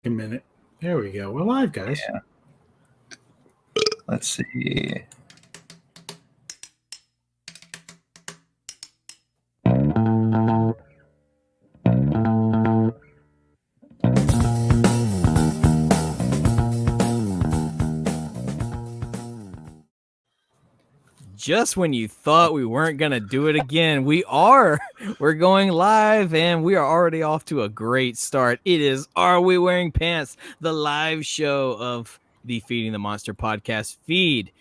A minute. There we go. We're live, guys. Yeah. Let's see. Just when you thought we weren't going to do it again, we're going live, and we are already off to a great start. It is Are We Wearing Pants, the live show of the Feeding the Monster podcast feed.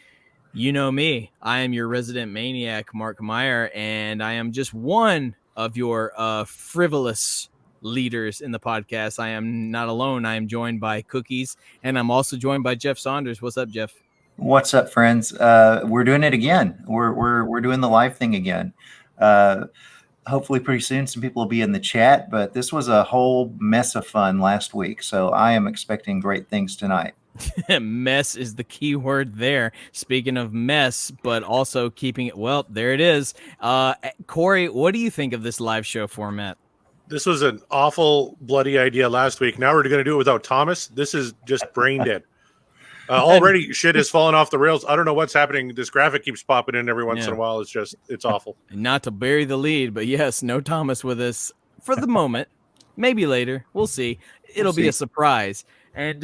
You know me. I am your resident maniac, Mark Meyer, and I am just one of your frivolous leaders in the podcast. I am not alone. I am joined by Cookies, and I'm also joined by Jeff Saunders. What's up, Jeff? What's up, friends? We're doing it again. We're doing the live thing again. Hopefully pretty soon some people will be in the chat, but this was a whole mess of fun last week, so I am expecting great things tonight. Mess is the key word there. Speaking of mess, but also keeping it, well, there it is. Corey, what do you think of this live show format? This was an awful, bloody idea last week. Now we're going to do it without Thomas. This is just brain dead. Already shit has fallen off the rails. I don't know what's happening. This graphic keeps popping in every once in a while. It's awful. Not to bury the lead, but yes, no Thomas with us for the moment. Maybe later. We'll see. It'll be a surprise. And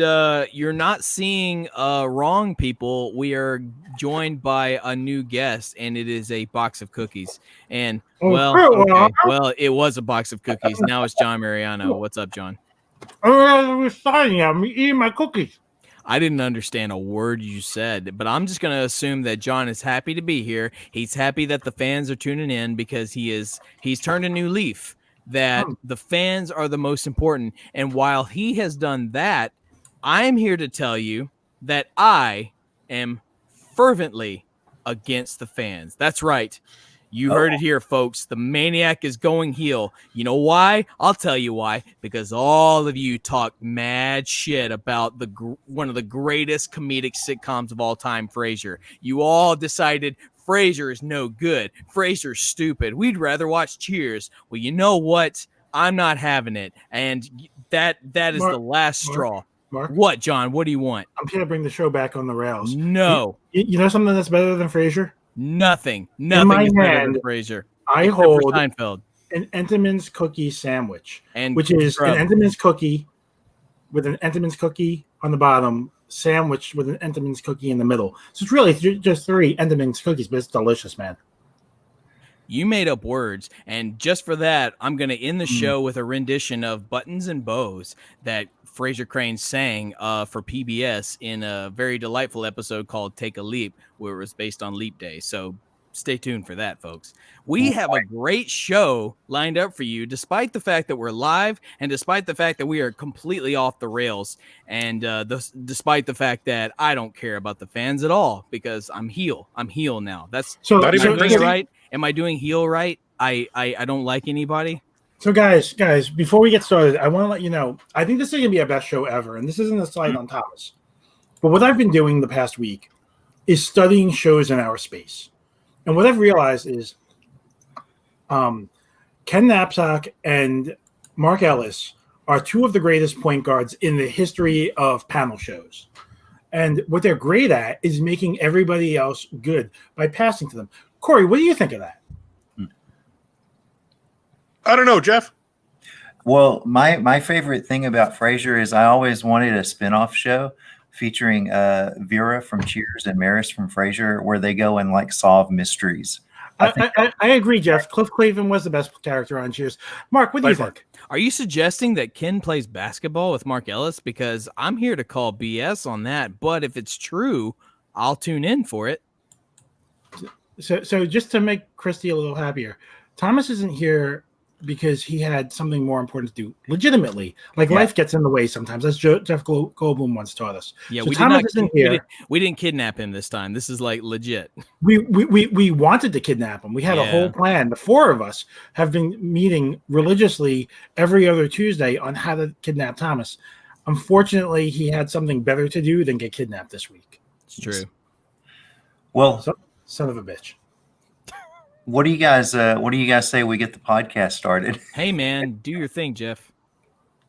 you're not seeing wrong, people. We are joined by a new guest, and it is a box of cookies. And, well, it was a box of cookies. Now it's John Mariano. What's up, John? I'm eating my cookies. I didn't understand a word you said, but I'm just going to assume that John is happy to be here. He's happy that the fans are tuning in because he's turned a new leaf, that the fans are the most important. And while he has done that, I'm here to tell you that I am fervently against the fans. That's right. You heard it here, folks. The maniac is going heel. You know why? I'll tell you why. Because all of you talk mad shit about one of the greatest comedic sitcoms of all time, Frasier. You all decided Frasier is no good. Frasier's stupid. We'd rather watch Cheers. Well, you know what? I'm not having it. And that is the last straw. Mark? What, John? What do you want? I'm going to bring the show back on the rails. No. You know something that's better than Frasier? Nothing is better than Frasier. I hold Seinfeld. An Entenmann's cookie sandwich, and which is an Entenmann's cookie with an Entenmann's cookie on the bottom, sandwich with an Entenmann's cookie in the middle. So it's really just 3 Entenmann's cookies, but it's delicious, man. You made up words, and just for that, I'm going to end the show with a rendition of Buttons and Bows that Fraser Crane sang for PBS in a very delightful episode called Take a Leap, where it was based on Leap Day. So stay tuned for that, folks. We have a great show lined up for you, despite the fact that we're live and despite the fact that we are completely off the rails, and despite the fact that I don't care about the fans at all because I'm heel. I'm heel now. That's so. Not even doing it right. Am I doing heel right? I don't like anybody. So guys, before we get started, I want to let you know, I think this is going to be our best show ever, and this isn't a slight on Thomas. But what I've been doing the past week is studying shows in our space. And what I've realized is Ken Knapsack and Mark Ellis are 2 of the greatest point guards in the history of panel shows. And what they're great at is making everybody else good by passing to them. Corey, what do you think of that? I don't know, Jeff. Well, my favorite thing about Frasier is I always wanted a spinoff show featuring Vera from Cheers and Maris from Frasier, where they go and like solve mysteries. I agree, Jeff. Cliff Clavin was the best character on Cheers. Mark, what do you think? Are you suggesting that Ken plays basketball with Mark Ellis? Because I'm here to call BS on that, but if it's true, I'll tune in for it. So just to make Christy a little happier, Thomas isn't here because he had something more important to do legitimately. Life gets in the way sometimes. That's Jeff Goldblum once taught us. Yeah, so we didn't kidnap him this time. This is like legit. We wanted to kidnap him. We had a whole plan. The 4 of us have been meeting religiously every other Tuesday on how to kidnap Thomas. Unfortunately, he had something better to do than get kidnapped this week. It's true. Well, son of a bitch. What do you guys say we get the podcast started? Hey man, do your thing, Jeff.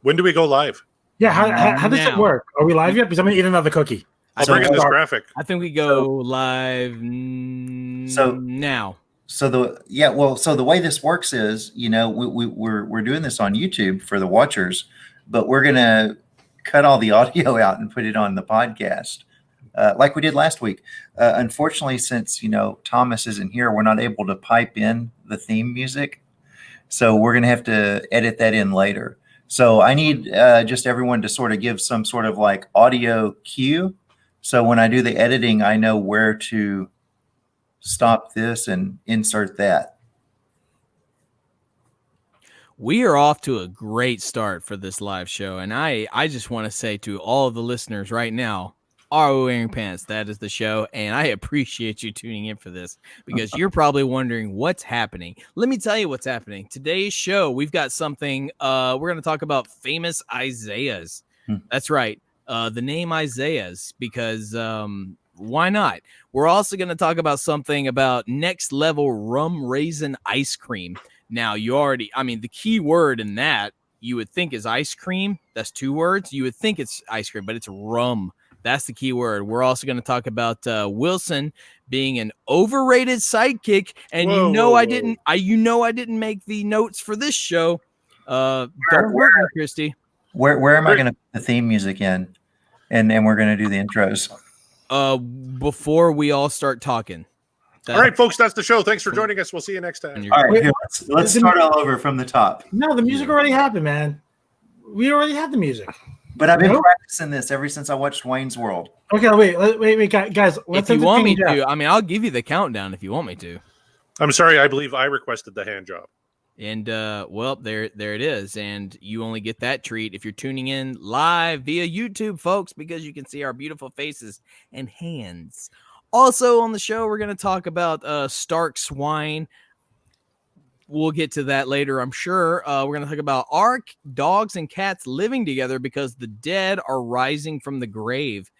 When do we go live? Yeah, how does it work? Are we live yet? Because I'm gonna eat another cookie. I'll bring in this graphic. I think we go live now. So the way this works is, we're doing this on YouTube for the watchers, but we're gonna cut all the audio out and put it on the podcast, like we did last week. Unfortunately, since Thomas isn't here, we're not able to pipe in the theme music, so we're gonna have to edit that in later. So I need just everyone to sort of give some sort of like audio cue, so when I do the editing, I know where to stop this and insert that. We are off to a great start for this live show, and I just want to say to all of the listeners right now, Are We Wearing Pants? That is the show, and I appreciate you tuning in for this because you're probably wondering what's happening. Let me tell you what's happening. Today's show, we've got something. We're going to talk about famous Isaiahs. That's right, the name Isaiahs, because why not? We're also going to talk about something about next level rum raisin ice cream. Now, the key word in that you would think is ice cream. That's 2 words. You would think it's ice cream, but it's rum. That's the key word. We're also going to talk about Wilson being an overrated sidekick. And I didn't make the notes for this show. Don't hurt me, Christy. Where am I going to put the theme music in? And we're going to do the intros. Before we all start talking. All right, folks, that's the show. Thanks for joining us. We'll see you next time. All right, let's start all over from the top. No, the music already happened, man. We already had the music. But I've been practicing this ever since I watched Wayne's World. Okay, wait, guys. If you want me to, I'll give you the countdown if you want me to. I'm sorry, I believe I requested the hand job. And there it is. And you only get that treat if you're tuning in live via YouTube, folks, because you can see our beautiful faces and hands. Also on the show, we're going to talk about Stark swine. We'll get to that later, I'm sure. We're going to talk about are dogs and cats living together because the dead are rising from the grave.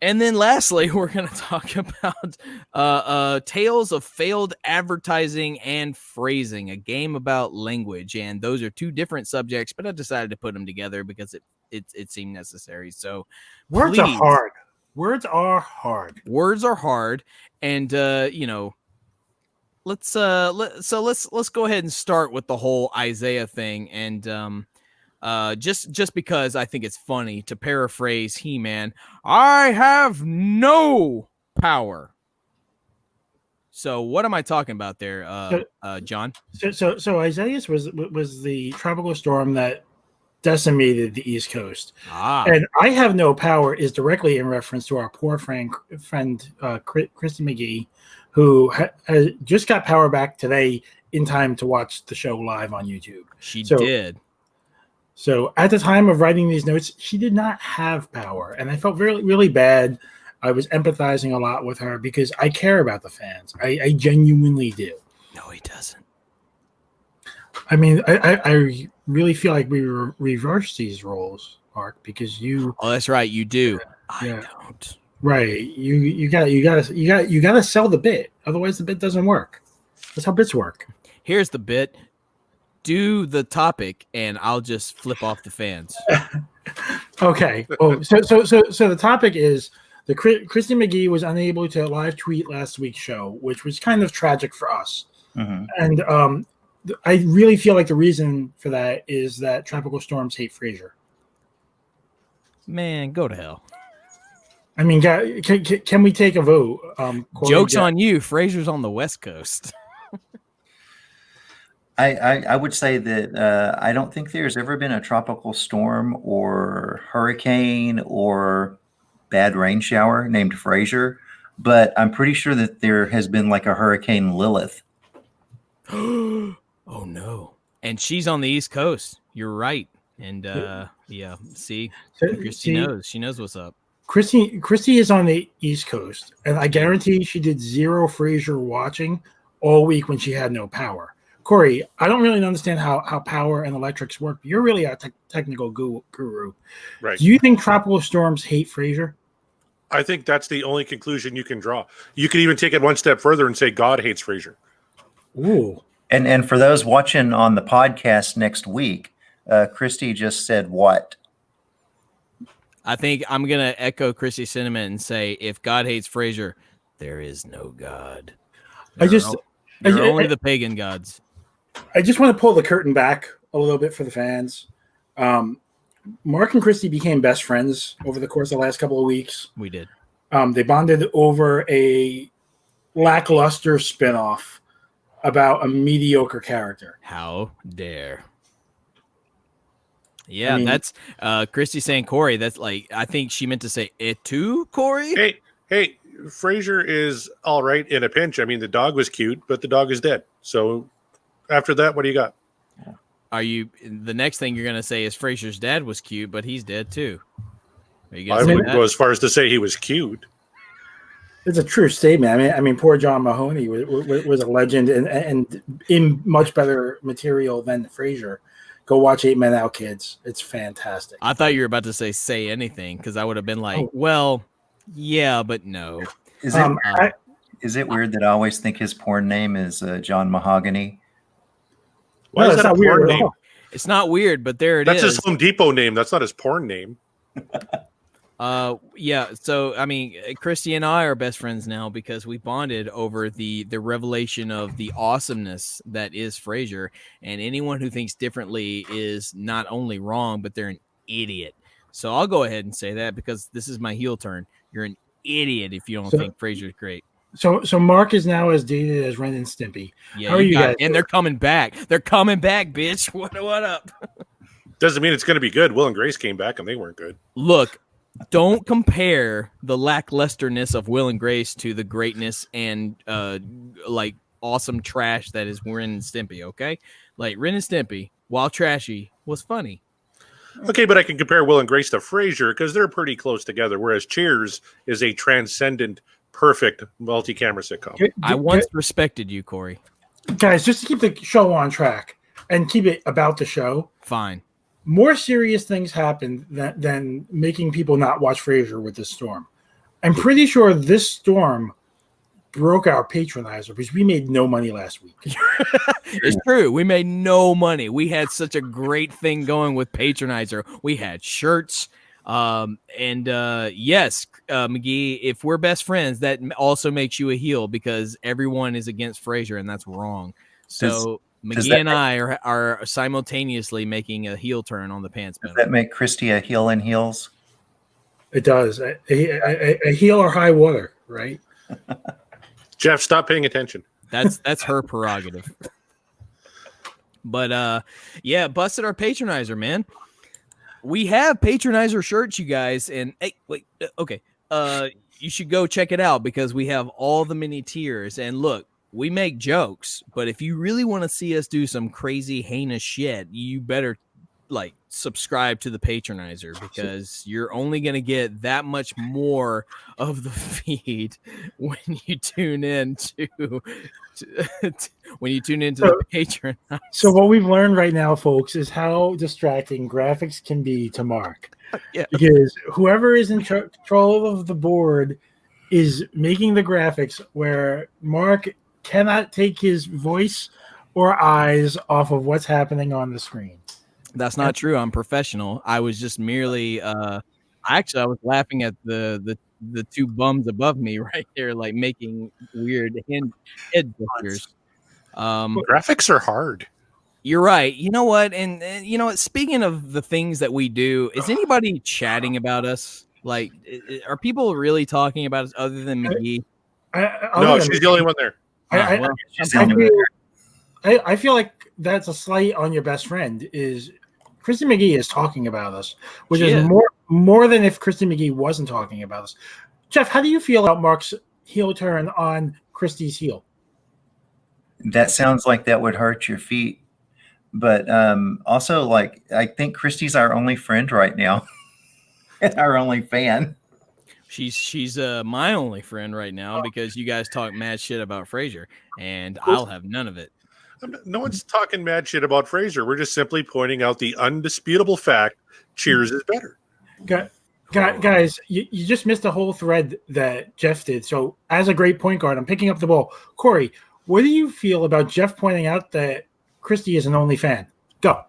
And then lastly, we're going to talk about tales of failed advertising and phrasing, a game about language. And those are 2 different subjects, but I decided to put them together because it seemed necessary. So words are hard. Words are hard. And, let's go ahead and start with the whole Isaiah thing. And just because I think it's funny to paraphrase He-Man, I have no power. So what am I talking about there, John? So Isaiah was the tropical storm that decimated the East Coast. And I have no power is directly in reference to our poor friend Christy McGee, who just got power back today in time to watch the show live on YouTube. She did. So at the time of writing these notes, she did not have power. And I felt really, really bad. I was empathizing a lot with her because I care about the fans. I genuinely do. No, he doesn't. I mean, I really feel like we reverse these roles, Mark, because you. Oh, that's right, you do. I don't. Right, you gotta sell the bit, otherwise the bit doesn't work. That's how bits work. Here's the bit. Do the topic, and I'll just flip off the fans. Okay. Oh, so the topic is Christy McGee was unable to live tweet last week's show, which was kind of tragic for us. Mm-hmm. And I really feel like the reason for that is that tropical storms hate Frasier. Man, go to hell. I mean, can we take a vote? Joke's on you. Frasier's on the West Coast. I would say that I don't think there's ever been a tropical storm or hurricane or bad rain shower named Frasier, but I'm pretty sure that there has been like a Hurricane Lilith. Oh no! And she's on the East Coast. You're right. And yeah, see, Christy knows. She knows what's up. Christy is on the East Coast, and I guarantee she did zero Frasier watching all week when she had no power. Corey, I don't really understand how power and electrics work. But you're really a technical guru. Right. Do you think tropical storms hate Frasier? I think that's the only conclusion you can draw. You could even take it one step further and say God hates Frasier. Ooh. And for those watching on the podcast next week, Christy just said what? I think I'm gonna echo Chrissy's sentiment and say, if God hates Frasier, there is no God. There are only the pagan gods. I just want to pull the curtain back a little bit for the fans. Mark and Christy became best friends over the course of the last couple of weeks. We did. They bonded over a lackluster spinoff about a mediocre character. How dare. Yeah, I mean, that's Christy saying Corey. That's like, I think she meant to say it too, Corey. Hey, Frasier is all right in a pinch. I mean, the dog was cute, but the dog is dead. So after that, what do you got? Are you the next thing you're gonna say is Frasier's dad was cute, but he's dead too? I wouldn't go as far as to say he was cute. It's a true statement. I mean, poor John Mahoney was a legend and in much better material than Frasier. Go watch 8 Men Out, kids. It's fantastic. I thought you were about to say anything, because I would have been like, well, yeah, but no. Is it weird that I always think his porn name is John Mahogany? Why is that a porn name? It's not weird, but there it is. That's his Home Depot name. That's not his porn name. Yeah. So I mean, Christy and I are best friends now because we bonded over the revelation of the awesomeness that is Frasier, and anyone who thinks differently is not only wrong, but they're an idiot. So I'll go ahead and say that because this is my heel turn. You're an idiot if you don't think Frasier's great. So Mark is now as dated as Ren and Stimpy. Yeah, how are you guys? And they're coming back. They're coming back, bitch. What up? Doesn't mean it's going to be good. Will and Grace came back and they weren't good. Look, don't compare the lacklusterness of Will and Grace to the greatness and like awesome trash that is Ren and Stimpy. Okay, like Ren and Stimpy, while trashy, was funny. Okay, but I can compare Will and Grace to Frasier because they're pretty close together. Whereas Cheers is a transcendent, perfect multi-camera sitcom. I once respected you, Corey. Guys, just to keep the show on track and keep it about the show. Fine. More serious things happened than making people not watch Frasier with this storm. I'm pretty sure this storm broke our patronizer because we made no money last week. It's true. We made no money. We had such a great thing going with patronizer. We had shirts. Yes, McGee, if we're best friends, that also makes you a heel because everyone is against Frasier, and that's wrong. So McGee and I are simultaneously making a heel turn on the pants. Does that make Christy a heel in heels? It does. A heel or high water, right? Jeff, stop paying attention. That's her prerogative. But yeah, busted our patronizer, man. We have patronizer shirts, you guys, and hey, wait, okay. You should go check it out because we have all the mini tiers. And look, we make jokes, but if you really want to see us do some crazy heinous shit, you better like subscribe to the patronizer because you're only going to get that much more of the feed when you tune in to the patronizer. So what we've learned right now, folks, is how distracting graphics can be to Mark. Yeah. Because whoever is in control of the board is making the graphics where Mark cannot take his voice or eyes off of what's happening on the screen. That's not true. I'm professional. I was just merely I was laughing at the two bums above me right there, like making weird head gestures. Graphics are hard. You're right. You know what? And you know what? Speaking of the things that we do, is anybody chatting about us? Like, are people really talking about us other than McGee? No, she's the only one there. I feel like that's a slight on your best friend. Is Christy McGee is talking about us, which is more than if Christy McGee wasn't talking about us. Jeff, how do you feel about Mark's heel turn on Christy's heel? That sounds like that would hurt your feet. But also, like, I think Christy's our only friend right now, our only fan. She's my only friend right now because you guys talk mad shit about Frasier, and I'll have none of it. No one's talking mad shit about Frasier. We're just simply pointing out the undisputable fact Cheers is better. Guys, you just missed a whole thread that Jeff did. So as a great point guard, I'm picking up the ball. Corey, what do you feel about Jeff pointing out that Christy is an only fan? Go.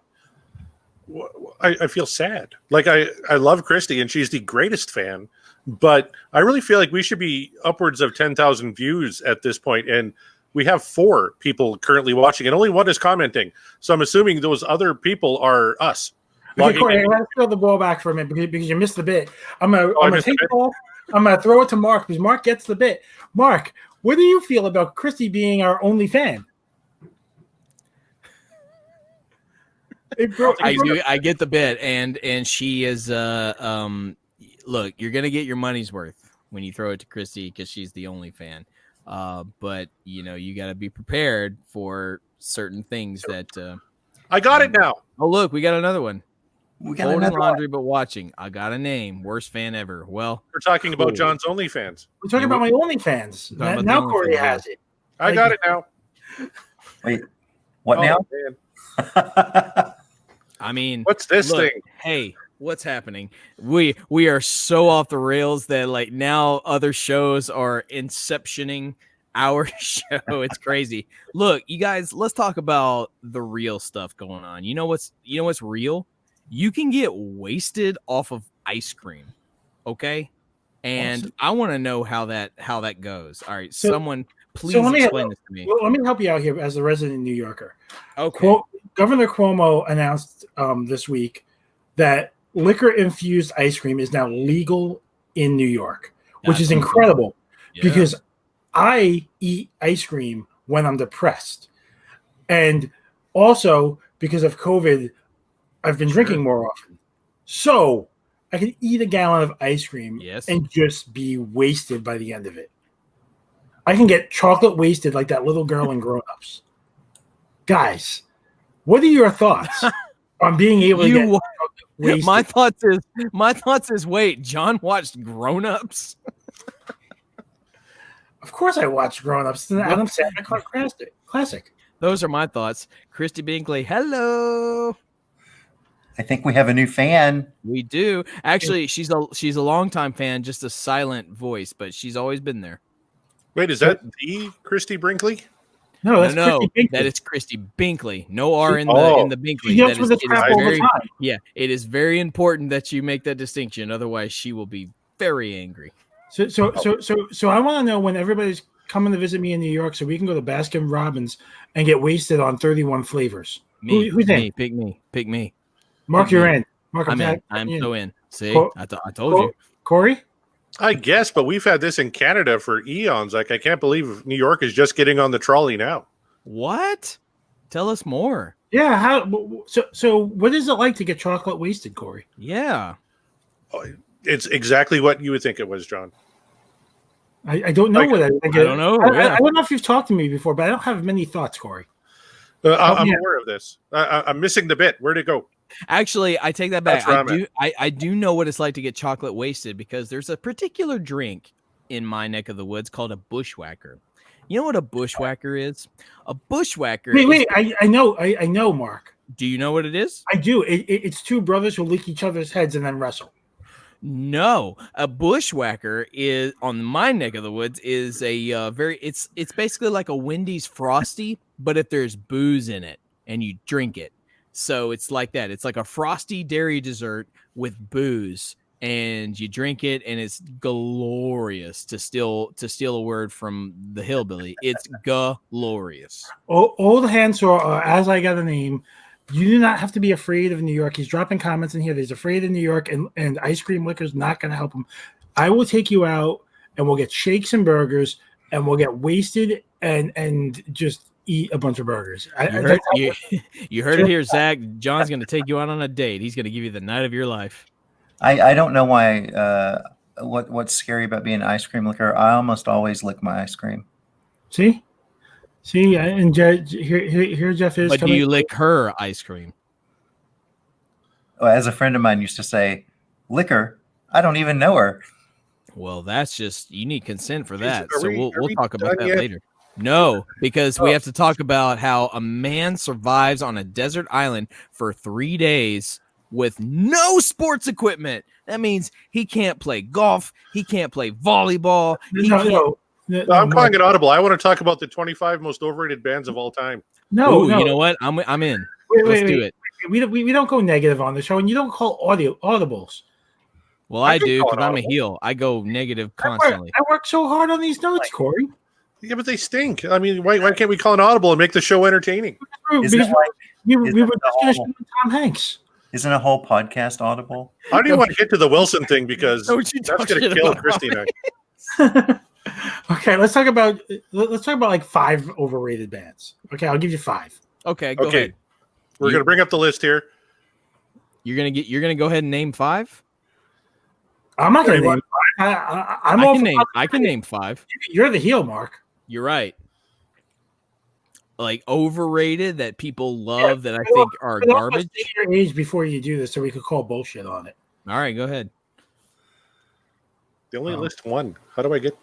I feel sad. Like I love Christy and she's the greatest fan, but I really feel like we should be upwards of 10,000 views at this point, and we have 4 people currently watching, and only 1 is commenting. So I'm assuming those other people are us. Okay, Corey, let's throw the ball back for a minute because you missed the bit. I'm gonna take the ball. I'm gonna throw it to Mark because Mark gets the bit. Mark, what do you feel about Christy being our only fan? I get the bit, and she is look, you're gonna get your money's worth when you throw it to Christy because she's the only fan. But you got to be prepared for certain things that. I got it now. Oh, look, we got another one. We got Folding another laundry, but watching. I got a name. Worst fan ever. Well, we're talking about John's OnlyFans. We're talking about my OnlyFans. Now Corey has it. I got it now. Wait, what now? Man. I mean, what's this thing? Hey, what's happening? We are so off the rails that like now other shows are inceptioning our show. It's crazy. Look, you guys, let's talk about the real stuff going on. You know what's real? You can get wasted off of ice cream. Okay? And awesome. I want to know how that goes. All right, someone please explain this to me. Well, let me help you out here as a resident New Yorker. Okay. Governor Cuomo announced this week that liquor-infused ice cream is now legal in New York, which is incredible because I eat ice cream when I'm depressed. And also because of COVID, I've been drinking more often. So I can eat a gallon of ice cream and just be wasted by the end of it. I can get chocolate wasted like that little girl in Grown Ups. Guys, what are your thoughts on being able to get chocolate wasted? My thoughts is wait, John watched Grown Ups? Of course I watched Grown Ups. It's an Adam Sandler classic. Those are my thoughts. Christy Binkley, hello. I think we have a new fan. We do. Actually, she's a longtime fan, just a silent voice, but she's always been there. Wait, is that the Christy Brinkley? No, that's Christy Binkley. That is Christy Binkley. No R in the Binkley. It is very important that you make that distinction. Otherwise, she will be very angry. So I want to know when everybody's coming to visit me in New York, so we can go to Baskin Robbins and get wasted on 31 flavors. Who's in? Pick me. Mark, you're in. Mark, I'm so in. See, I told you. Corey? I guess, but we've had this in Canada for eons. Like, I can't believe New York is just getting on the trolley now. What? Tell us more. Yeah. So what is it like to get chocolate wasted, Corey? Yeah. It's exactly what you would think it was, John. I don't know what I think. I don't know. I don't know if you've talked to me before, but I don't have many thoughts, Corey. I'm aware of this. I'm missing the bit. Where'd it go? Actually, I take that back. I do know what it's like to get chocolate wasted because there's a particular drink in my neck of the woods called a bushwhacker. You know what a bushwhacker is? A bushwhacker. Wait. I know, Mark. Do you know what it is? I do. It's two brothers who lick each other's heads and then wrestle. No, a bushwhacker is on my neck of the woods is a it's basically like a Wendy's Frosty, but if there's booze in it and you drink it. So it's like that. It's like a frosty dairy dessert with booze, and you drink it, and it's glorious. To steal a word from the hillbilly, it's glorious. Old Handsaw, as I got a name. You do not have to be afraid of New York. He's dropping comments in here. He's afraid of New York, and ice cream liquor is not going to help him. I will take you out, and we'll get shakes and burgers, and we'll get wasted and just eat a bunch of burgers. You heard it here, Zach. John's going to take you out on a date. He's going to give you the night of your life. I don't know why. What's scary about being an ice cream licker? I almost always lick my ice cream. See, and here Jeff is. But do you lick her ice cream? As a friend of mine used to say, liquor. I don't even know her. Well, that's just you need consent for that. So we'll talk about that later. No, because we have to talk about how a man survives on a desert island for 3 days with no sports equipment. That means he can't play golf. He can't play volleyball. I'm calling it audible. I want to talk about the 25 most overrated bands of all time. You know what? I'm in. Let's do it. we don't go negative on the show, and you don't call audibles. Well, I do because I'm a heel. I go negative constantly. I work so hard on these notes, Corey. Yeah, but they stink. I mean, why can't we call an audible and make the show entertaining? Because we were just finishing with Tom Hanks. Isn't a whole podcast audible? I don't even want to get to the Wilson thing because that's going to kill Christy and I. Okay, let's talk about like 5 overrated bands. Okay, I'll give you 5. Okay, go ahead. We're going to bring up the list here. You're gonna go ahead and name 5. I'm not going to name 5. I can name 5. You're the heel, Mark. You're right. Like overrated that people love that I think are garbage. Take your age before you do this, so we could call bullshit on it. All right, go ahead. They only list one. How do I get?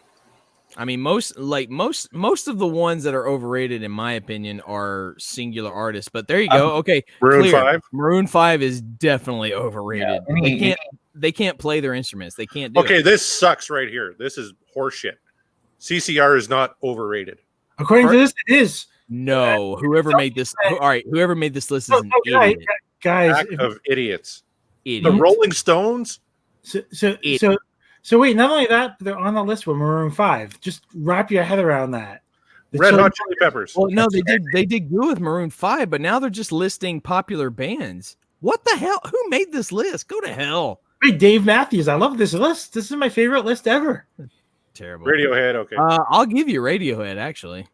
I mean, most of the ones that are overrated, in my opinion, are singular artists. But there you go. Okay, Maroon 5. Maroon 5 is definitely overrated. Yeah. They can't play their instruments. They can't do it. Okay, this sucks right here. This is horseshit. CCR is not overrated. According to this, it is. No, whoever made this. All right, whoever made this list is an idiot. Guys, of idiots. The Rolling Stones. So wait. Not only that, but they're on the list with Maroon 5. Just wrap your head around that. Red Hot Chili Peppers. Well, no, they did good with Maroon 5, but now they're just listing popular bands. What the hell? Who made this list? Go to hell. Hey, Dave Matthews. I love this list. This is my favorite list ever. Terrible. Radiohead. Okay. I'll give you Radiohead. Actually,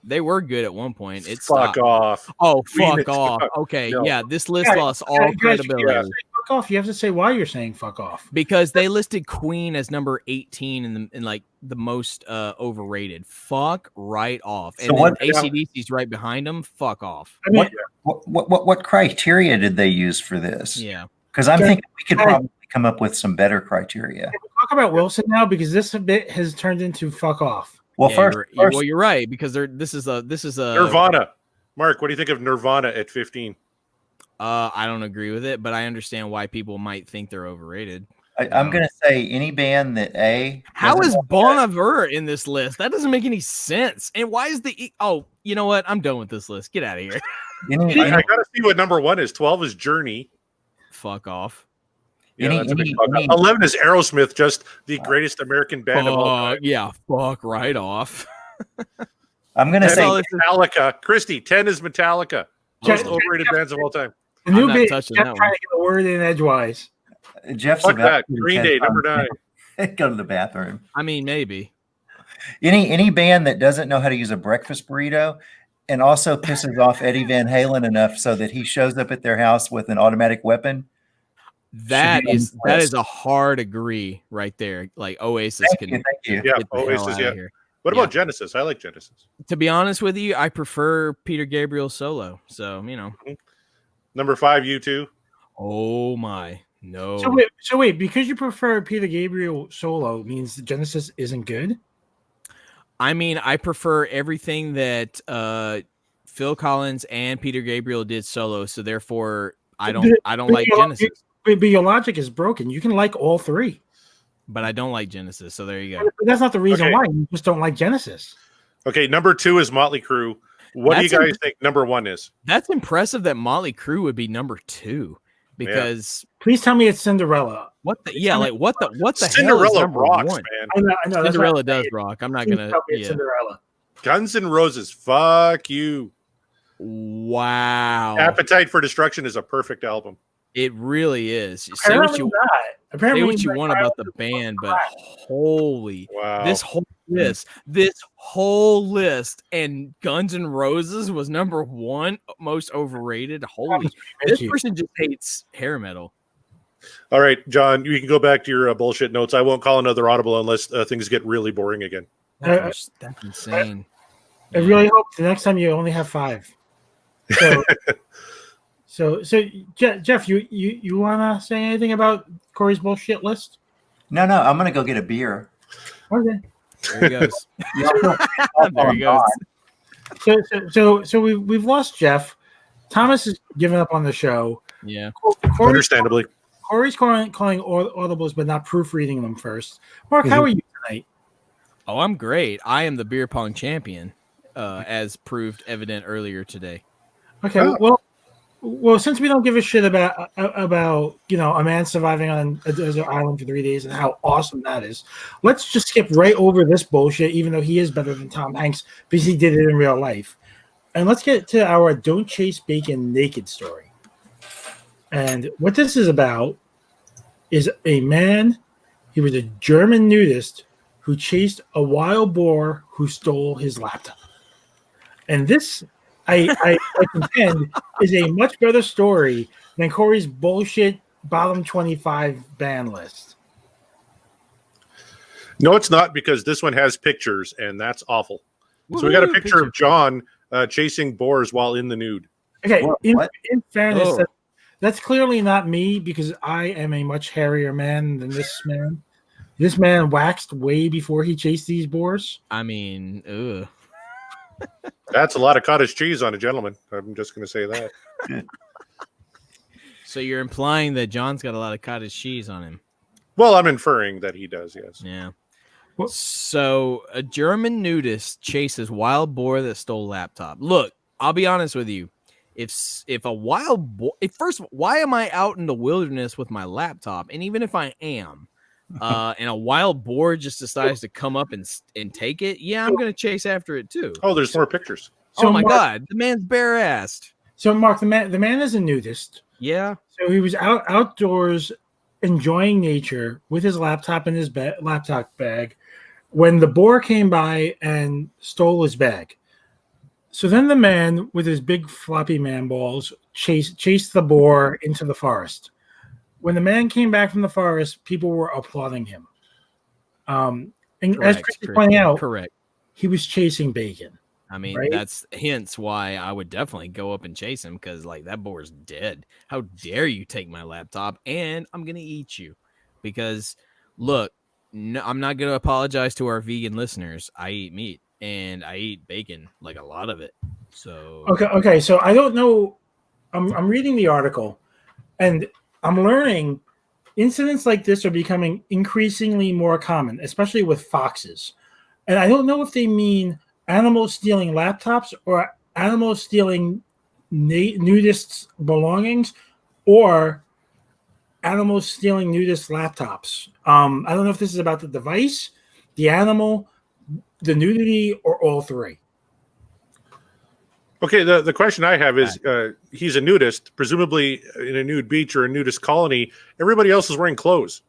they were good at one point. It's fuck off. Oh, fuck off. Okay, no. Yeah, this list lost all credibility. Fuck off. You have to say why you're saying fuck off. Because they listed Queen as number 18 in like the most overrated. Fuck right off. And then AC/DC's right behind them. Fuck off. I mean, what criteria did they use for this? Yeah. Because I'm thinking we could probably come up with some better criteria. Can we talk about Wilson now, because this bit has turned into fuck off. Well, yeah, you're right, because this is a Nirvana. Mark, what do you think of Nirvana at 15? I don't agree with it, but I understand why people might think they're overrated. I'm going to say any band that How is Bon Iver in this list? That doesn't make any sense. And why is you know what? I'm done with this list. Get out of here. I got to see what number 1 is. 12 is Journey. Fuck off. Yeah, 11 is Aerosmith, just the greatest American band of all time. Yeah, fuck right off. I'm going to say Metallica. Christy, 10 is Metallica. Most overrated bands of all time. The new bit, Jeff trying to get a word in edgewise. Jeff's fuck that. Green Day, number 9. Go to the bathroom. I mean, maybe. Any band that doesn't know how to use a breakfast burrito and also pisses off Eddie Van Halen enough so that he shows up at their house with an automatic weapon. That is a hard agree right there. Like Oasis Thank you. Yeah, Oasis. Yeah. What about Genesis? I like Genesis. To be honest with you, I prefer Peter Gabriel solo. So Number 5, U2. Oh my no. So wait, because you prefer Peter Gabriel solo means Genesis isn't good? I mean, I prefer everything that Phil Collins and Peter Gabriel did solo. So therefore, I don't like Genesis. But your logic is broken. You can like all 3. But I don't like Genesis, so there you go. But that's not the reason why. You just don't like Genesis. Okay, number 2 is Motley Crue. What do you guys think number 1 is? That's impressive that Motley Crue would be number 2. Because please tell me it's Cinderella. What the hell Cinderella is number rocks, 1? Man. I know Cinderella does rock. I'm not gonna Cinderella. Guns N' Roses. Fuck you. Wow. Appetite for Destruction is a perfect album. It really is. Say what you want about the band, but holy, wow. this whole list, and Guns N' Roses was number 1 most overrated. Holy, this person just hates hair metal. All right, John, you can go back to your bullshit notes. I won't call another audible unless things get really boring again. That's insane. I really hope the next time you only have 5. So, Jeff, you want to say anything about Corey's bullshit list? No, I'm going to go get a beer. Okay. There he goes. There he goes. So we've lost Jeff. Thomas has given up on the show. Yeah. Understandably. Corey's calling audibles, but not proofreading them first. Mark, how are you tonight? Oh, I'm great. I am the beer pong champion, as proved evident earlier today. Okay, well, Well, since we don't give a shit about a man surviving on a desert island for 3 days and how awesome that is, let's just skip right over this bullshit. Even though he is better than Tom Hanks because he did it in real life, and let's get to our "Don't Chase Bacon Naked" story. And what this is about is a man. He was a German nudist who chased a wild boar who stole his laptop. And this, I contend, is a much better story than Corey's bullshit bottom 25 ban list. No, it's not, because this one has pictures, and that's awful. So we got a picture of John chasing boars while in the nude. Okay, in fairness, that's clearly not me because I am a much hairier man than this man. This man waxed way before he chased these boars. I mean, ugh. That's a lot of cottage cheese on a gentleman. I'm just going to say that. So you're implying that John's got a lot of cottage cheese on him? Well, I'm inferring that he does, yes. Yeah. So a German nudist chases wild boar that stole laptop. Look, I'll be honest with you. If a wild boar, first, why am I out in the wilderness with my laptop? And even if I am, and a wild boar just decides to come up and take it, yeah, I'm gonna chase after it too. Oh, there's more pictures. So oh my God, the man's bare-assed. So Mark, the man is a nudist. Yeah. So he was outdoors enjoying nature with his laptop in his laptop bag when the boar came by and stole his bag. So then the man with his big floppy man balls chased the boar into the forest. When the man came back from the forest, people were applauding him. And as Chris is pointing out, he was chasing bacon. I mean, right? That's hence why I would definitely go up and chase him, because like that boar's dead. How dare you take my laptop, and I'm gonna eat you. Because look, no, I'm not gonna apologize to our vegan listeners. I eat meat and I eat bacon, like a lot of it. So okay. So I don't know. I'm reading the article, and I'm learning incidents like this are becoming increasingly more common, especially with foxes. And I don't know if they mean animals stealing laptops or animals stealing nudists' belongings or animals stealing nudists' laptops. I don't know if this is about the device, the animal, the nudity, or all three. Okay, the question I have is, he's a nudist, presumably in a nude beach or a nudist colony. Everybody else is wearing clothes.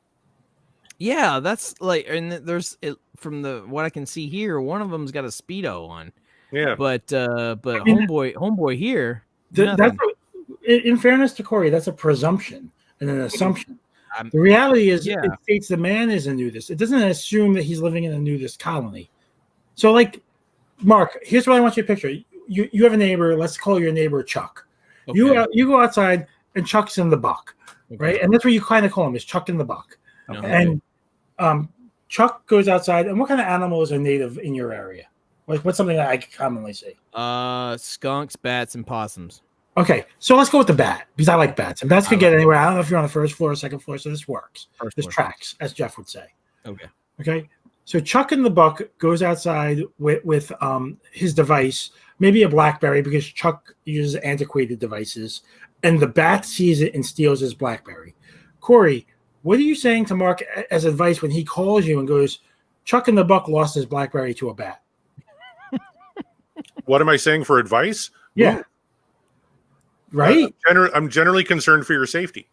Yeah, that's like, and there's from what I can see here, one of them's got a Speedo on. Yeah, but I mean, homeboy here. That's in fairness to Corey, that's a presumption and an assumption. The reality is, it states the man is a nudist. It doesn't assume that he's living in a nudist colony. So, like, Mark, here's what I want you to picture. You have a neighbor. Let's call your neighbor Chuck. Okay. You go outside and Chuck's in the buck, right? And that's what you kind of call him, is Chuck in the buck. Okay. And Chuck goes outside. And what kind of animals are native in your area? Like, what's something that I commonly see? Skunks, bats, and possums. Okay, so let's go with the bat because I like bats, and bats could get anywhere. I don't know if you're on the first floor or second floor, so this works. This tracks, as Jeff would say. Okay. So Chuck in the buck goes outside with his device, maybe a BlackBerry, because Chuck uses antiquated devices, and the bat sees it and steals his BlackBerry. Corey, what are you saying to Mark as advice when he calls you and goes, Chuck in the buck lost his BlackBerry to a bat? What am I saying for advice? Yeah. Right? I'm generally concerned for your safety.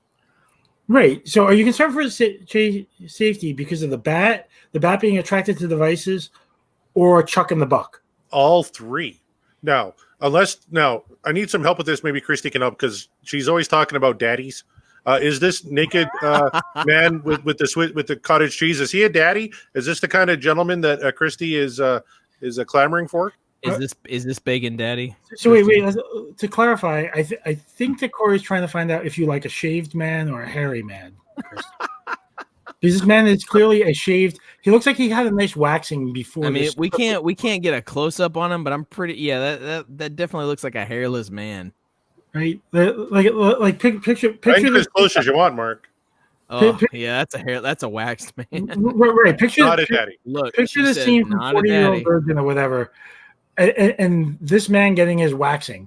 Right. So are you concerned for safety because of the bat being attracted to devices, or Chuck in the buck? All three. Now, I need some help with this. Maybe Christy can help because she's always talking about daddies. Is this naked man with the cottage cheese? Is he a daddy? Is this the kind of gentleman that Christy is clamoring for? Is this bacon daddy? So wait. To clarify, I think that Corey's trying to find out if you like a shaved man or a hairy man. Because this man is clearly a shaved. He looks like he had a nice waxing before. I mean, we can't get a close up on him, but I'm pretty. Yeah, that definitely looks like a hairless man. Right, like picture as close as you want, Mark. Oh, yeah, that's a waxed man. Right, picture not a daddy. Look, picture the scene from 40-Year-Old Virgin or whatever. And this man getting his waxing,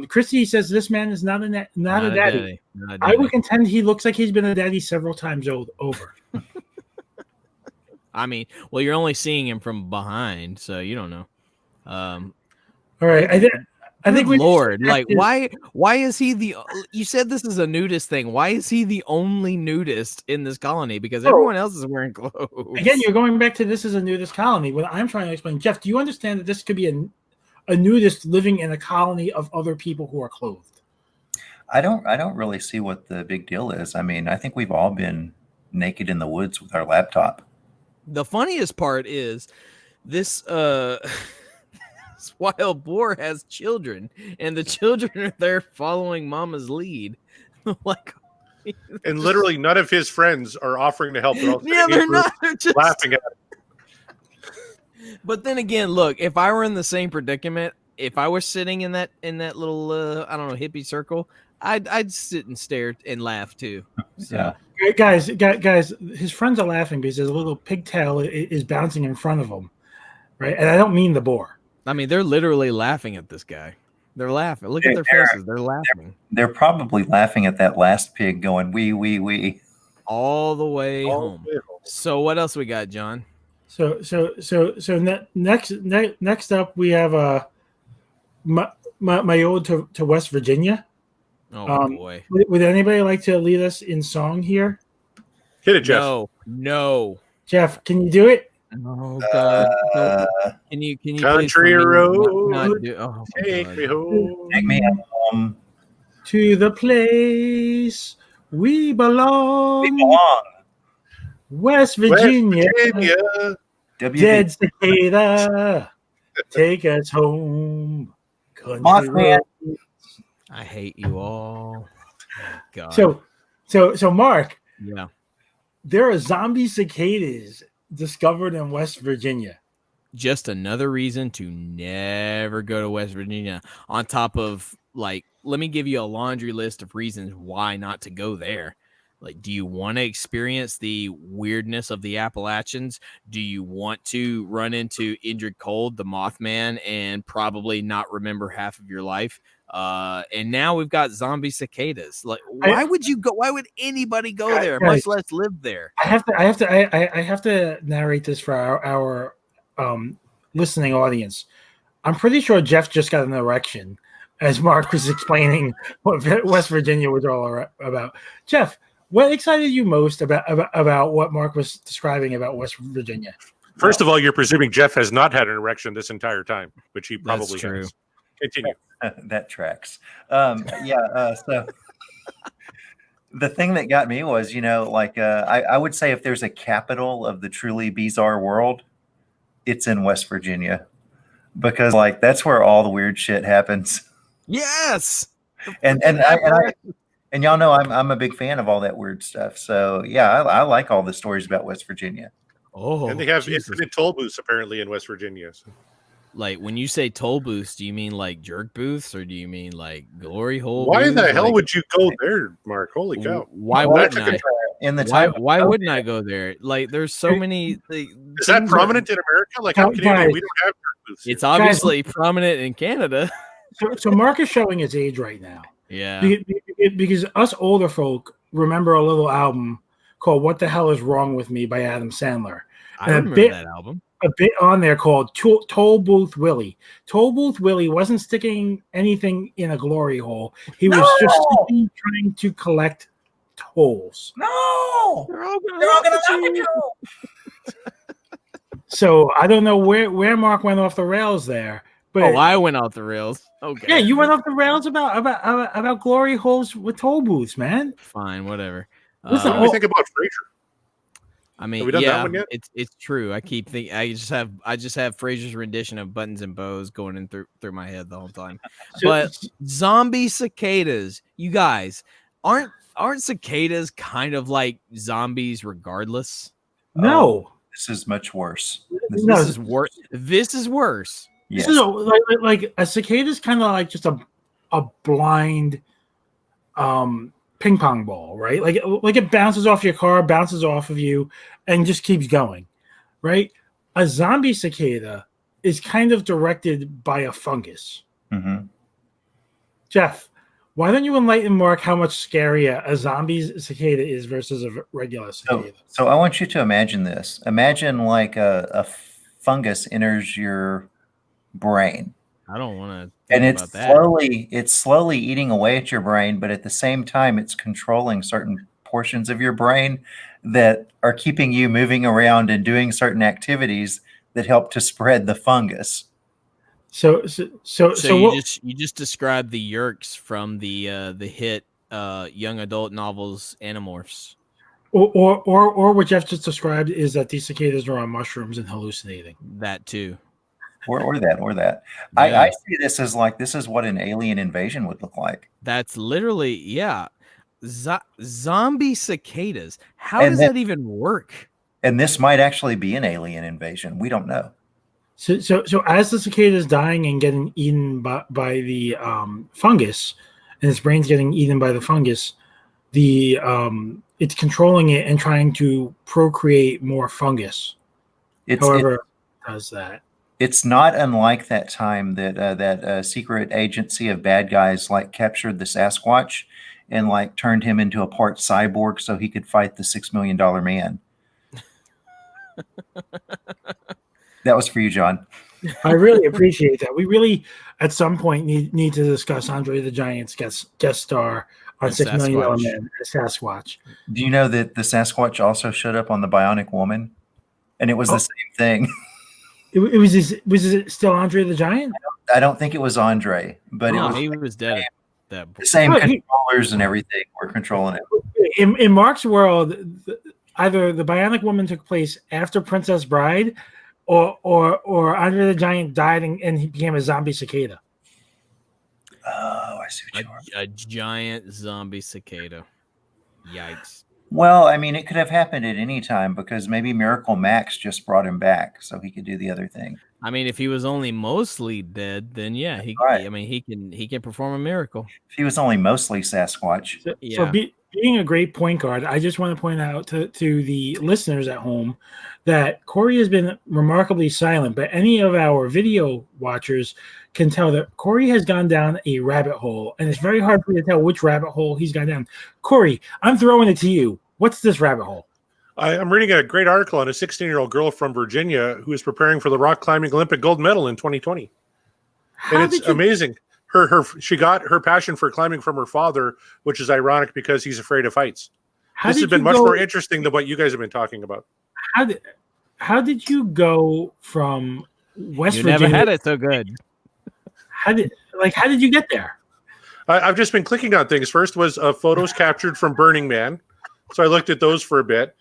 Christy says this man is not a daddy. Not a daddy. I would contend he looks like he's been a daddy several times over. I mean, well, you're only seeing him from behind, so you don't know. All right, I think we Lord, like why is he the? You said this is a nudist thing. Why is he the only nudist in this colony? Because everyone else is wearing clothes. Again, you're going back to this is a nudist colony. What I'm trying to explain, Jeff, do you understand that this could be a nudist living in a colony of other people who are clothed? I don't really see what the big deal is. I mean, I think we've all been naked in the woods with our laptop. The funniest part is this this wild boar has children, and the children are there following mama's lead. Like, and literally none of his friends are offering to help. They're all they're not. They're just laughing at him. But then again, look, if I were in the same predicament, if I was sitting in that little I don't know, hippie circle, I'd sit and stare and laugh too. So. Yeah. Guys, his friends are laughing because there's a little pigtail is bouncing in front of them, right? And I don't mean the boar. I mean, they're literally laughing at this guy. They're laughing. Look at their faces. They're laughing. They're probably laughing at that last pig going, wee. All the way home. So what else we got, John? So next up we have my ode to West Virginia. Oh boy! Would anybody like to lead us in song here? Hit it, Jeff. No. Jeff, can you do it? Oh God! Can you Country road, take me home. Take me home to the place we belong. West Virginia. Dead cicada, take us home. Mothman. I hate you all. God. So Mark. Yeah. There are zombie cicadas discovered in West Virginia. Just another reason to never go to West Virginia. On top of, like, let me give you a laundry list of reasons why not to go there. Like, do you want to experience the weirdness of the Appalachians? Do you want to run into Indrid Cold, the Mothman, and probably not remember half of your life? And now we've got zombie cicadas. Like, why would you go? Why would anybody go there, much less live there? I have to narrate this for our listening audience. I'm pretty sure Jeff just got an erection as Mark was explaining what West Virginia was all about. Jeff, what excited you most about what Mark was describing about West Virginia? First of all, you're presuming Jeff has not had an erection this entire time, which he probably That's true. has. Continue. That tracks. So the thing that got me was, I would say if there's a capital of the truly bizarre world, it's in West Virginia, because like that's where all the weird shit happens. Yes. And y'all know I'm a big fan of all that weird stuff. So yeah, I like all the stories about West Virginia. Oh, and they have infinite toll booths apparently in West Virginia. So. Like, when you say toll booths, do you mean like jerk booths, or do you mean like glory hole? Why booths? the hell would you go there, Mark? Holy cow! Why wouldn't I? Why Oh, wouldn't I go there? Like, there's so many. Is that prominent in America? Like, how Canadian? We don't have jerk booths. It's obviously prominent in Canada. So Mark is showing his age right now. Yeah. Because us older folk remember a little album called "What the Hell Is Wrong with Me" by Adam Sandler. I remember that album. A bit on there called Toll Booth Willie. Toll Booth Willie wasn't sticking anything in a glory hole. He was just trying to collect tolls. No, they're all gonna laugh at you. So I don't know where Mark went off the rails there. But I went off the rails. Okay. Yeah, you went off the rails about glory holes with toll booths, man. Fine, whatever. Listen, what do you think about Frasier? I mean, have we done that one yet? It's true. I keep thinking. I just have Frasier's rendition of Buttons and Bows going in through my head the whole time. But zombie cicadas, you guys, aren't cicadas kind of like zombies regardless? No, this is much worse. This is worse. This is worse. Yes. This is like a cicada is kind of like just a blind ping pong ball, right? Like it bounces off your car, bounces off of you, and just keeps going, right? A zombie cicada is kind of directed by a fungus. Mm-hmm. Jeff, why don't you enlighten Mark how much scarier a zombie cicada is versus a regular cicada? So I want you to imagine this. Imagine like a fungus enters your brain. I don't want to And think about that. it's slowly eating away at your brain, but at the same time, it's controlling certain portions of your brain that are keeping you moving around and doing certain activities that help to spread the fungus. So You just described the Yerks from the hit young adult novels Animorphs. Or what Jeff just described is that these cicadas are on mushrooms and hallucinating. That too. Or that. Yeah. I see this as like this is what an alien invasion would look like. That's literally, yeah. Zombie cicadas. How does that even work? And this might actually be an alien invasion. We don't know. So as the cicada is dying and getting eaten by the fungus, and its brain's getting eaten by the fungus, it's controlling it and trying to procreate more fungus. However, it does that. It's not unlike that time that that secret agency of bad guys like captured the Sasquatch and like turned him into a part cyborg so he could fight the $6 million man. That was for you, John. I really appreciate that. We really, at some point, need to discuss Andre the Giant's guest star on $6 Million Man, Sasquatch. Do you know that the Sasquatch also showed up on the Bionic Woman, and it was the same thing? Was it still Andre the Giant? I don't think it was Andre, but he was dead. The same controllers and everything were controlling it. In Mark's world, either the Bionic Woman took place after Princess Bride, or Andre the Giant died and he became a zombie cicada. Oh, I see what you are. A giant zombie cicada. Yikes. Well, I mean, it could have happened at any time because maybe Miracle Max just brought him back so he could do the other thing. I mean, if he was only mostly dead, then yeah, he can perform a miracle. If he was only mostly Sasquatch. So being a great point guard, I just want to point out to the listeners at home that Corey has been remarkably silent, but any of our video watchers can tell that Corey has gone down a rabbit hole, and it's very hard for me to tell which rabbit hole he's gone down. Corey, I'm throwing it to you. What's this rabbit hole? I'm reading a great article on a 16-year-old girl from Virginia who is preparing for the rock climbing Olympic gold medal in 2020. And it's amazing. She got her passion for climbing from her father, which is ironic because he's afraid of heights. This has been much more interesting than what you guys have been talking about. How did you go from West Virginia? You never had it so good. How did you get there? I've just been clicking on things. First was photos captured from Burning Man. So I looked at those for a bit.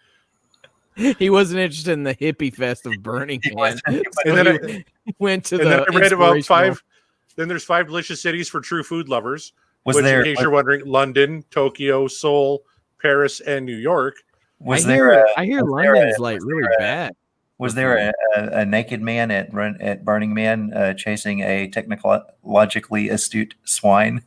He wasn't interested in the hippie fest of Burning Man. And then I went to and then I read about 5. Then there's 5 delicious cities for true food lovers. In case you're wondering, London, Tokyo, Seoul, Paris, and New York. I hear London's like really bad. Was there a naked man at Burning Man chasing a technologically astute swine?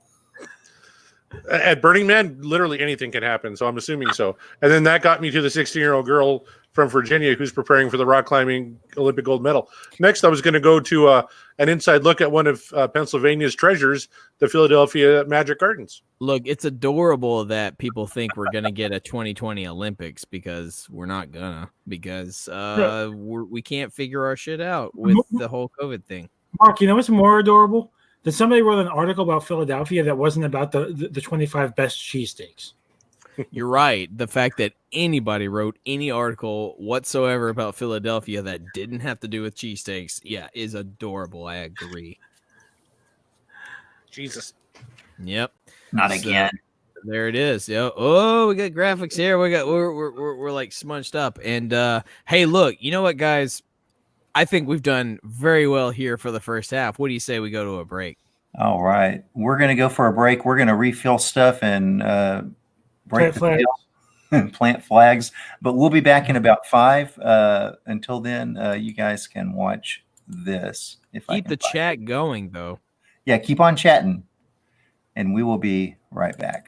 At Burning Man, literally anything can happen, so I'm assuming so. And then that got me to the 16-year-old girl from Virginia who's preparing for the rock climbing Olympic gold medal. Next, I was going to go to an inside look at one of Pennsylvania's treasures, the Philadelphia Magic Gardens. Look, it's adorable that people think we're going to get a 2020 Olympics because we're not gonna, because we can't figure our shit out with the whole COVID thing. Mark, you know what's more adorable? That somebody wrote an article about Philadelphia that wasn't about the 25 best cheesesteaks. You're right. The fact that anybody wrote any article whatsoever about Philadelphia that didn't have to do with cheesesteaks, is adorable. I agree. Jesus. Yep. Not again. There it is. Yeah. Oh, we got graphics here. We're like smudged up. And hey, look, you know what, guys? I think we've done very well here for the first half. What do you say we go to a break? All right. We're going to go for a break. We're going to refill stuff and break plant flags. But we'll be back in about 5. Until then, you guys can watch this. Keep the chat going, though. Yeah, keep on chatting. And we will be right back.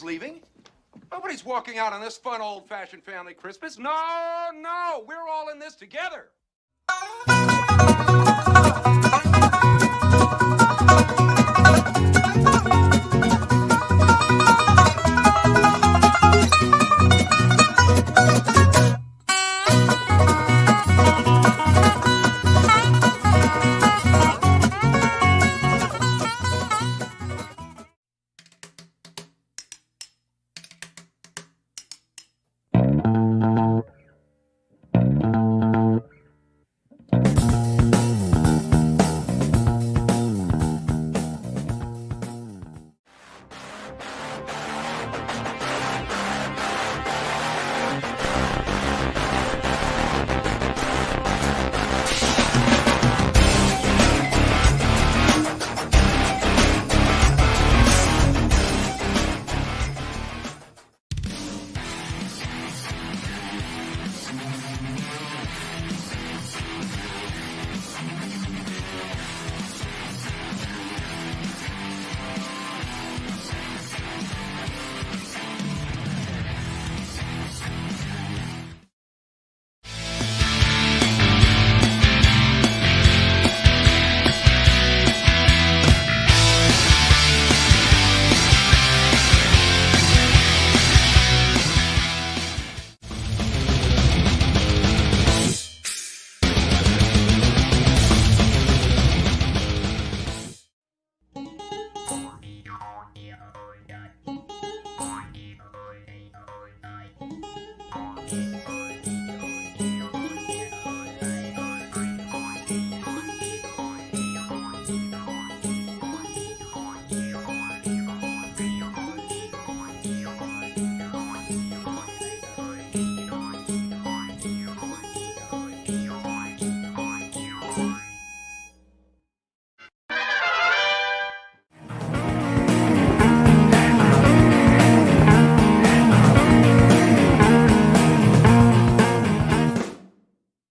leaving. Nobody's walking out on this fun, old-fashioned family Christmas. No, we're all in this together.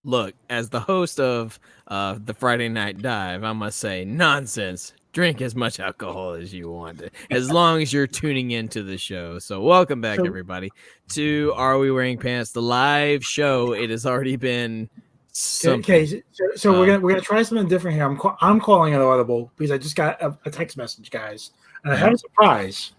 Look, as the host of the Friday Night Dive, I must say, nonsense. Drink as much alcohol as you want, as long as you're tuning into the show. So welcome back, everybody, to Are We Wearing Pants, the live show. It has already been something. Okay, so we're gonna try something different here. I'm calling an audible because I just got a text message, guys, and I have a surprise.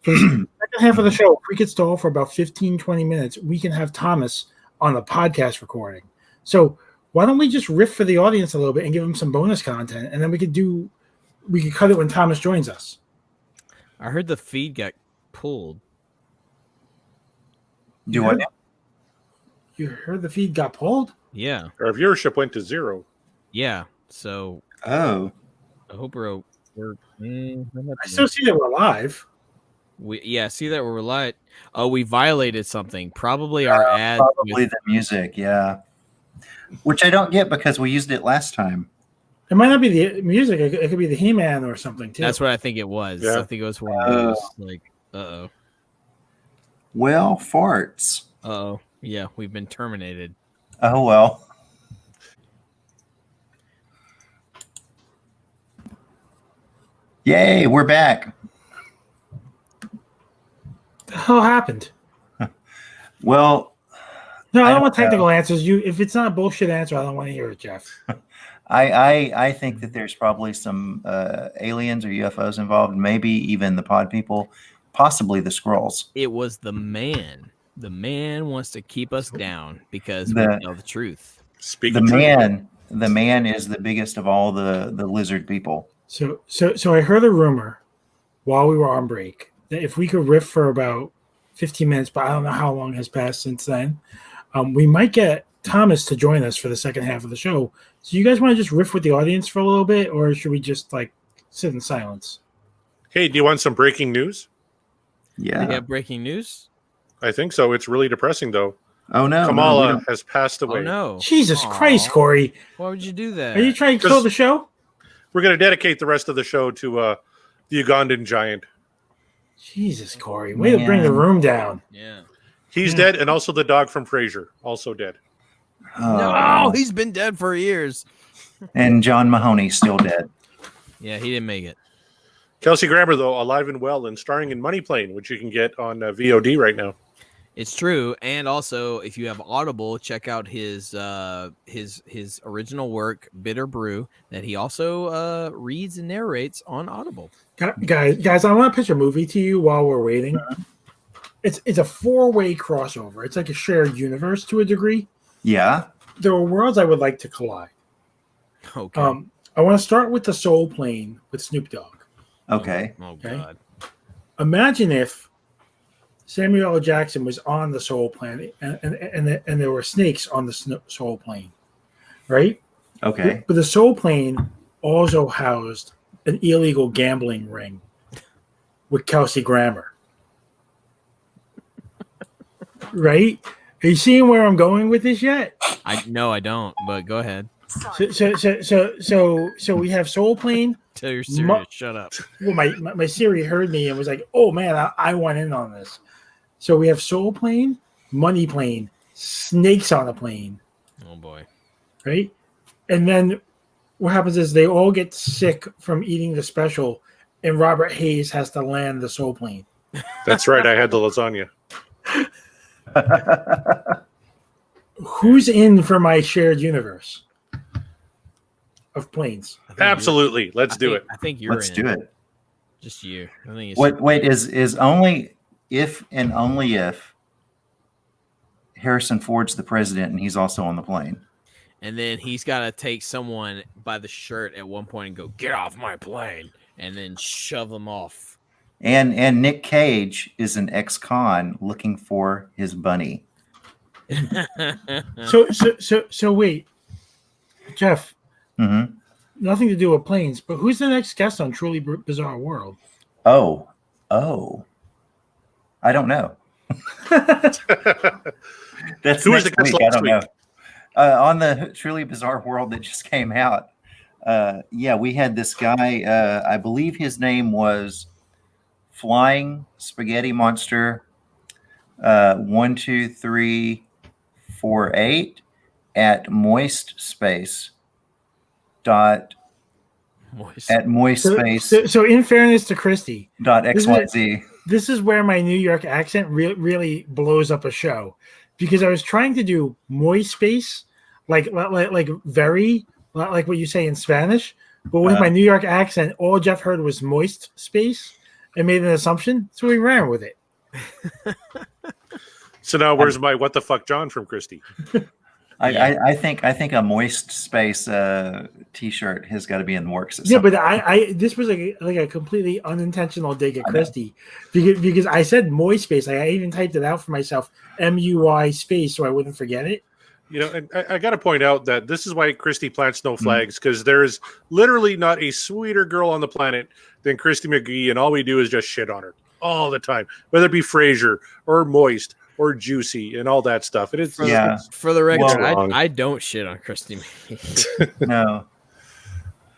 For the second half of the show, if we could stall for about 15, 20 minutes, we can have Thomas on the podcast recording. So why don't we just riff for the audience a little bit and give them some bonus content, and then we could cut it when Thomas joins us. I heard the feed got pulled. Do what? You heard the feed got pulled? Yeah. Our viewership went to 0. Yeah. So. Oh. I hope we're I still see that we're live. See that we're live. Oh, we violated something. Probably our ad. Probably the music, yeah. Which I don't get because we used it last time. It might not be the music. It could be the He-Man or something, too. That's what I think it was. Yeah. I think it was one of those. Like, uh-oh. Well, farts. Uh-oh. Yeah, we've been terminated. Oh, well. Yay, we're back. The hell happened? Well, no, I don't want technical answers. If it's not a bullshit answer, I don't want to hear it, Jeff. I think that there's probably some aliens or UFOs involved, maybe even the pod people, possibly the Skrulls. It was the man. The man wants to keep us down because we know the truth. The man is the biggest of all the lizard people. So I heard a rumor while we were on break that if we could riff for about 15 minutes, but I don't know how long has passed since then, we might get Thomas to join us for the second half of the show. So you guys want to just riff with the audience for a little bit, or should we just sit in silence? Hey, do you want some breaking news? Yeah. We have breaking news? I think so. It's really depressing, though. Oh, no. Kamala has passed away. Oh, no. Jesus Christ, Corey. Why would you do that? Are you trying to kill the show? We're going to dedicate the rest of the show to the Ugandan giant. Jesus, Corey. Way to bring the room down. Yeah. He's dead, and also the dog from Frasier, also dead. No, he's been dead for years. And John Mahoney's still dead. Yeah, he didn't make it. Kelsey Grammer, though, alive and well and starring in Money Plane, which you can get on VOD right now. It's true, and also if you have Audible, check out his original work, Bitter Brew, that he also reads and narrates on Audible. Guys, I want to pitch a movie to you while we're waiting. It's a 4-way crossover. It's like a shared universe to a degree. Yeah. There are worlds I would like to collide. Okay. I want to start with the Soul Plane with Snoop Dogg. Okay. Oh Okay. God. Imagine if Samuel L. Jackson was on the Soul Plane and there were snakes on the Soul Plane, right? Okay. But the Soul Plane also housed an illegal gambling ring with Kelsey Grammer. Right? Are you seeing where I'm going with this yet? No, I don't. But go ahead. So we have Soul Plane. Tell your Siri to shut up. Well, my Siri heard me and was like, "Oh man, I want in on this." So we have Soul Plane, Money Plane, snakes on a plane, Oh boy. right? And then what happens is they all get sick from eating the special, and Robert Hayes has to land the Soul Plane. That's right. I had the lasagna. Who's in for my shared universe of planes? Absolutely. Let's do it. I think you're Let's in. do it. Just you. I think it's Wait, is only if and only if Harrison Ford's the president and he's also on the plane. And then he's got to take someone by the shirt at one point and go, "Get off my plane," and then shove them off. And Nick Cage is an ex-con looking for his bunny. So wait, Jeff. Mm-hmm. Nothing to do with planes, but who's the next guest on Truly Bizarre World? Oh, I don't know. That's Who was the next guest week. I last don't know. week? On the Truly Bizarre World that just came out, we had this guy. I believe his name was Flying Spaghetti Monster 12348 at Moist Space. Moist. At Moist Space. So in fairness to Christy, .xyz. this is where my New York accent really blows up a show, because I was trying to do moist space, like very like what you say in Spanish, but with my New York accent, all Jeff heard was moist space and made an assumption, so we ran with it. So now where's my what the fuck John from Christie? I think a Moist Space T-shirt has got to be in the works. Yeah, but I this was like a completely unintentional dig at Christy, because I said moist space. I even typed it out for myself, MUI space, so I wouldn't forget it. You know, and I got to point out that this is why Christy plants no flags, because there is literally not a sweeter girl on the planet than Christy McGee, and all we do is just shit on her all the time, whether it be Frasier or Moist or Juicy and all that stuff. And it's For the record, wrong. I don't shit on Christy McGee. No.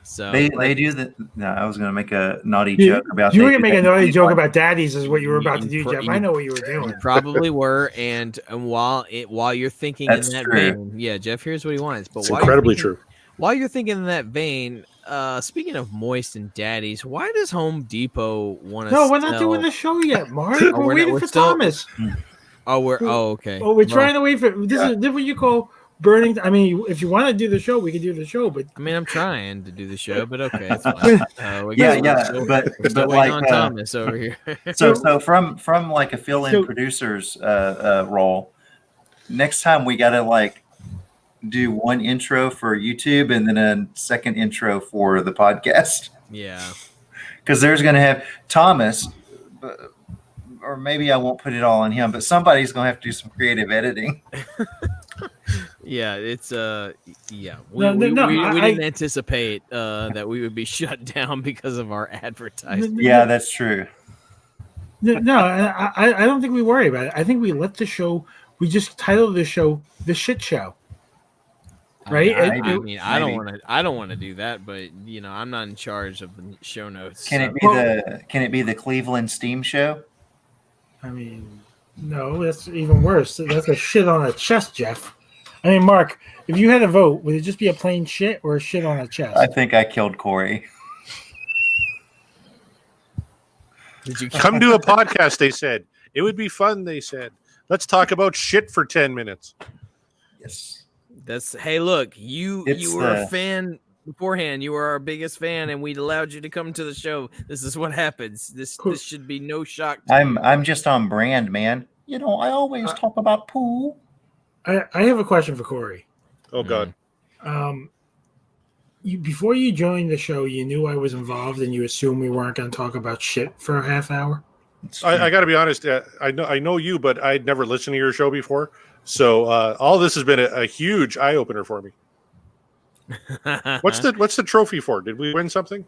So They do the. No, I was going to make a naughty joke about. You were going to make a naughty joke about daddies, is what you were about to do, Jeff. I know what you were doing. You probably were, and while you're thinking That's in that true. vein, yeah, Jeff, here's what he wants. But It's incredibly true. While you're thinking in that vein, speaking of moist and daddies, why does Home Depot want to? No, we're not doing the show yet, Mark. Oh, we're waiting for Thomas. Okay. Oh, we're trying to wait for this. Is what you call burning. I mean, if you want to do the show, we can do the show. But I mean, I'm trying to do the show, but okay, it's fine. But waiting like on Thomas over here. so from like a fill-in producer's role, next time we got to like do one intro for YouTube and then a second intro for the podcast. Yeah, because there's going to have Thomas. Or maybe I won't put it all on him, but somebody's going to have to do some creative editing. Yeah, it's yeah. We No, didn't anticipate that we would be shut down because of our advertising. Yeah, that's true. No, I don't think we worry about it. I think we let the show. We just titled the show "The Shit Show." Right? I mean, I don't want to do that, but you know, I'm not in charge of the show notes. Can it be the Cleveland Steam Show? I mean, no, that's even worse. That's a shit on a chest, Jeff. I mean, Mark, if you had a vote, would it just be a plain shit or a shit on a chest? I think I killed Corey. Did you Come to a podcast, they said. It would be fun, they said. Let's talk about shit for 10 minutes. Yes. Hey, look, you were a the- fan beforehand. You were our biggest fan, and we allowed you to come to the show. This is what happens. This should be no shock to you. I'm just on brand, man. You know, I always talk about pool. I have a question for Corey. Oh, God. Before you joined the show, you knew I was involved, and you assumed we weren't going to talk about shit for a half hour. I got to be honest. I know you, but I'd never listened to your show before. So all this has been a huge eye opener for me. What's the trophy for? Did we win something?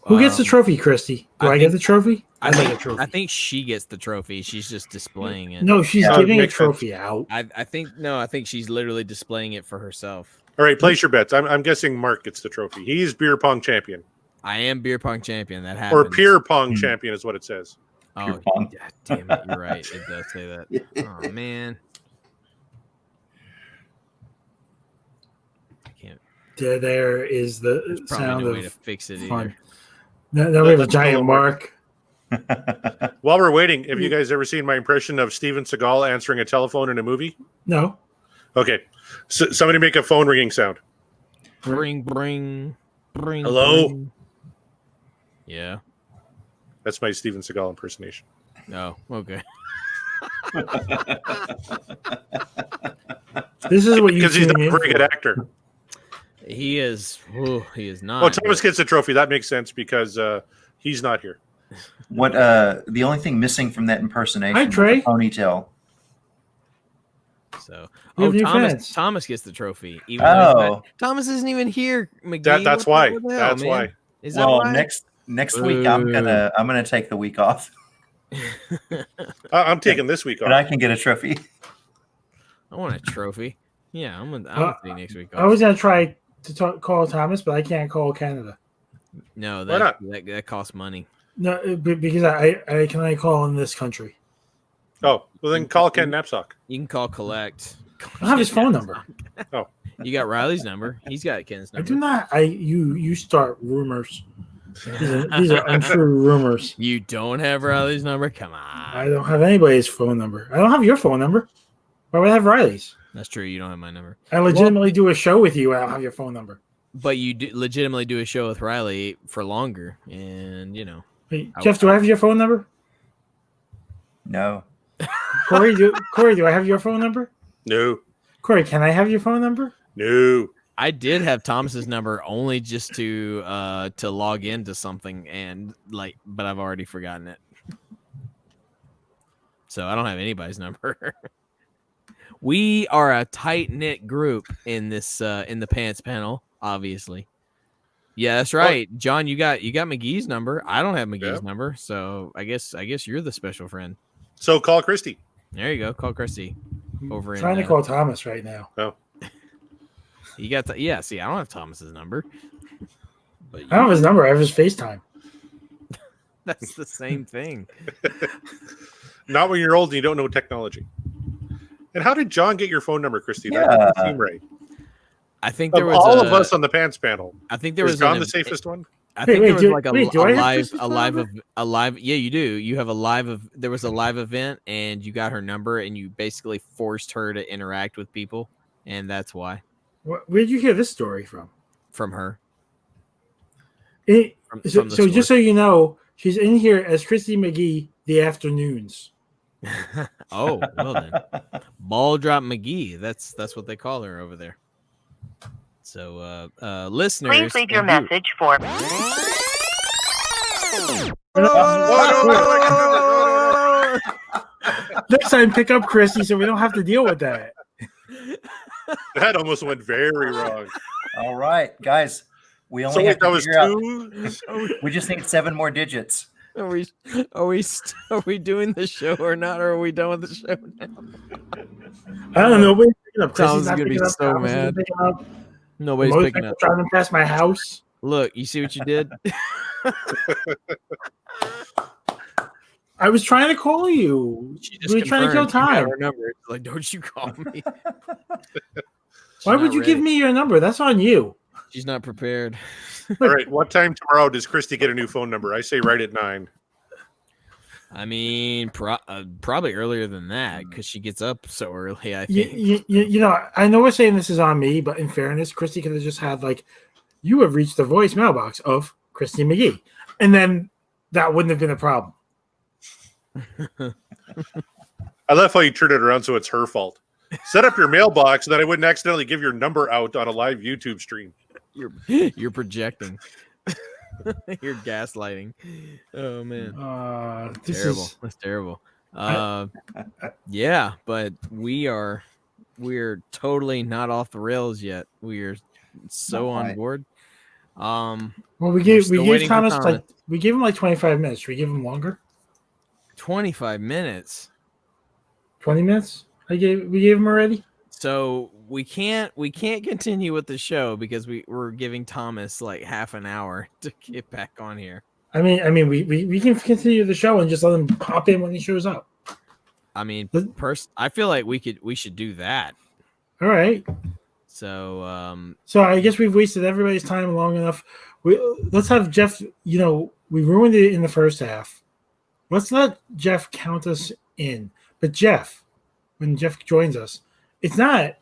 Who gets the trophy, Christy? Do I get the trophy? I get think, a trophy. I think she gets the trophy. She's just displaying it. No, she's giving a trophy out. I think she's literally displaying it for herself. All right, place your bets. I'm guessing Mark gets the trophy. He's beer pong champion. I am beer pong champion. That happens. Or beer pong champion is what it says. Oh, God damn it! You're right. It does say that. Oh man. I can't. There is the Probably sound no of way to fix it fun. either. Now we have a giant mark. While we're waiting, have you guys ever seen my impression of Steven Seagal answering a telephone in a movie? No. Okay. So, somebody make a phone ringing sound. Bring. Hello? Bring. Yeah. That's my Steven Seagal impersonation. Oh, okay. This is what you Because he's not tune a in very good for. actor. He is. He is not. Oh, Thomas gets the trophy. That makes sense because he's not here. What the only thing missing from that impersonation Hi, Trey. was the ponytail. So, We have new fans. Thomas gets the trophy. Even though Oh, Thomas isn't even here, McGee. That's What why. the hell, That's man? why. Is that well, why? next week I'm gonna take the week off, I'm taking this week and I off. can get a trophy. I want a trophy. Yeah, I'm gonna take next week off. I was gonna try to call Thomas, but I can't call Canada. No, Why not? that costs money. No, because I can only call in this country. Oh, well then call Ken Knapsack. You can call collect. I don't have his phone number. You got Riley's number. He's got Ken's I number. do not. You start rumors. These are untrue rumors. You don't have Riley's number? Come I on. don't have anybody's phone number. I don't have your phone number. Why would I have Riley's? That's true. You don't have my number. I legitimately do a show with you. I don't have your phone number. But you legitimately do a show with Riley for longer. And, Hey, Jeff, do I have your phone number? No, Corey, do I have your phone number? No. Corey, can I have your phone number? No. I did have Thomas's number only just to log into something but I've already forgotten it. So I don't have anybody's number. We are a tight-knit group in this in the pants panel, obviously. Yeah, that's right. John, you got McGee's number. I don't have McGee's number, so I guess you're the special friend. So call Christy. There you go. Call Christy over I'm in trying to call Thomas right now. Oh. You got see, I don't have Thomas's number. But I don't have his number. I have his FaceTime. that's the same thing. Not when you're old and you don't know technology. And how did John get your phone number, Christy? That Yeah. doesn't seem right. I think there Of was all of us on the pants panel, I think there is was John an- the safest one? I think Wait, there was do- like wait, do I have a Christy's phone live. Yeah, you do. You have a live of. There was a live event, and you got her number, and you basically forced her to interact with people, and that's why Where did you hear this story from? from her. So From the just so you know, she's in here as Christy McGee the afternoons. Oh, well then, Ball Drop McGee. That's what they call her over there. So, listeners, Please leave your and you- message for. Next time, pick up Christy so we don't have to deal with that. That almost went very wrong. all right, guys, we only So have wait, that to was figure out. two. We just need 7 more digits. Are we doing the show or not? Or are we done with the show now? I don't know. Nobody's picking up. Tom's Christy's not gonna be picking up. so Thomas isn't mad. picking up. Nobody's Most picking people up. driving past my house. Look, you see what you did? I was trying to call you. She We were trying to kill confirmed you got time. her number. It's like, don't you call me? Why would you give me your number? That's on you. She's not prepared. All right. What time tomorrow does Christy get a new phone number? I say right at 9. I mean, probably earlier than that because she gets up so early. I You, think. you know, I know we're saying this is on me, but in fairness, Christy could have just had like, you have reached the voicemail box of Christy McGee, and then that wouldn't have been a problem. I love how you turned it around so it's her fault. Set up your mailbox so that I wouldn't accidentally give your number out on a live YouTube stream. You're projecting. You're gaslighting. Oh man. This Terrible. is That's terrible. Yeah, but we're totally not off the rails yet. We are so on board. well, we gave Thomas. like we gave him like 25 minutes. Should we give him longer? 25 minutes. 20 minutes? We gave him already. So we can't continue with the show because we're giving Thomas like half an hour to get back on here. I mean, we can continue the show and just let him pop in when he shows up. I mean, I feel like we should do that. All right. So so I guess we've wasted everybody's time long enough. Let's have Jeff. You know, we ruined it in the first half. Let's let Jeff count us in. But Jeff, when Jeff joins us, it's not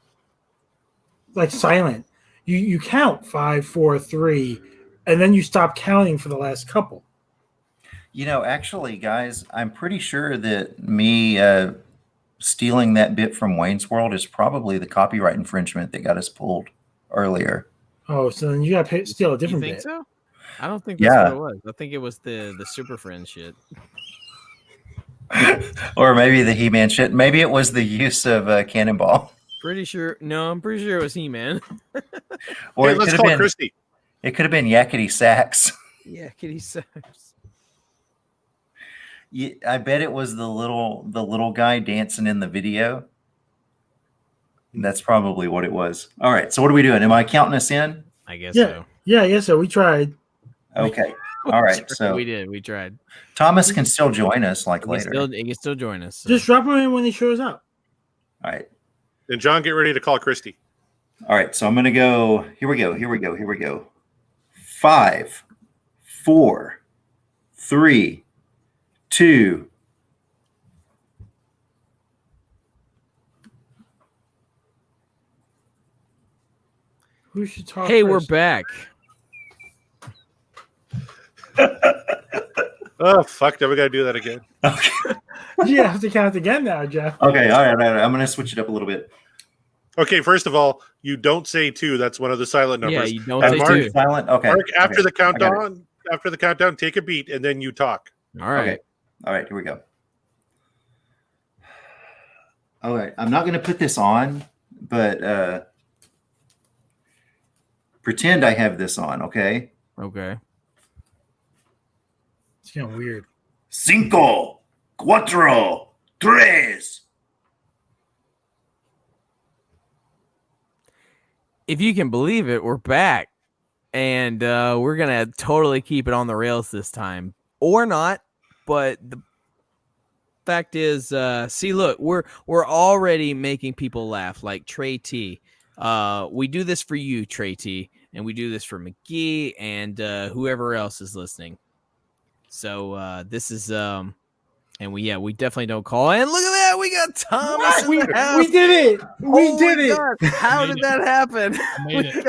like silent. You count 5, 4, 3, and then you stop counting for the last couple. You know, actually, guys, I'm pretty sure that me stealing that bit from Wayne's World is probably the copyright infringement that got us pulled earlier. Oh, so then you got to steal a different you think bit. So? I don't think that's what it was. I think it was the Super Friends shit. Or maybe the He-Man shit. Maybe it was the use of Cannonball. Pretty sure. No, I'm pretty sure it was He-Man. Or hey, let's call Christy. It could have been Yakety Sax. Yakety Sax. I bet it was the little guy dancing in the video. That's probably what it was. All right. So what are we doing? Am I counting us in? I guess so. Yeah, I guess so. We tried. Okay. All right. So we did. We tried. Thomas can still join us later. He can still join us. So. Just drop him in when he shows up. All right. And John, get ready to call Christy. All right. So I'm going to go. Here we go. 5, 4, 3, 2. Who should talk? Hey, first? we're back. Oh, fuck. Now we got to do that again. You have to count again now, Jeff. Okay. All right. I'm going to switch it up a little bit. Okay. First of all, you don't say 2. That's one of the silent numbers. Yeah, you don't And say Mark, 2. Silent. Okay. Mark, after Okay. the countdown, take a beat and then you talk. All right. Okay. All right. Here we go. All right. I'm not going to put this on, but pretend I have this on. Okay. Okay. It's getting weird. 5, 4, 3. If you can believe it, we're back, and we're gonna totally keep it on the rails this time, or not. But the fact is, see, look, we're already making people laugh, like Trey T. We do this for you, Trey T, and we do this for McGee and whoever else is listening. So this is and we definitely don't call. And look at that, we got Thomas. We did it. We did it. God, how did that happen? I made it.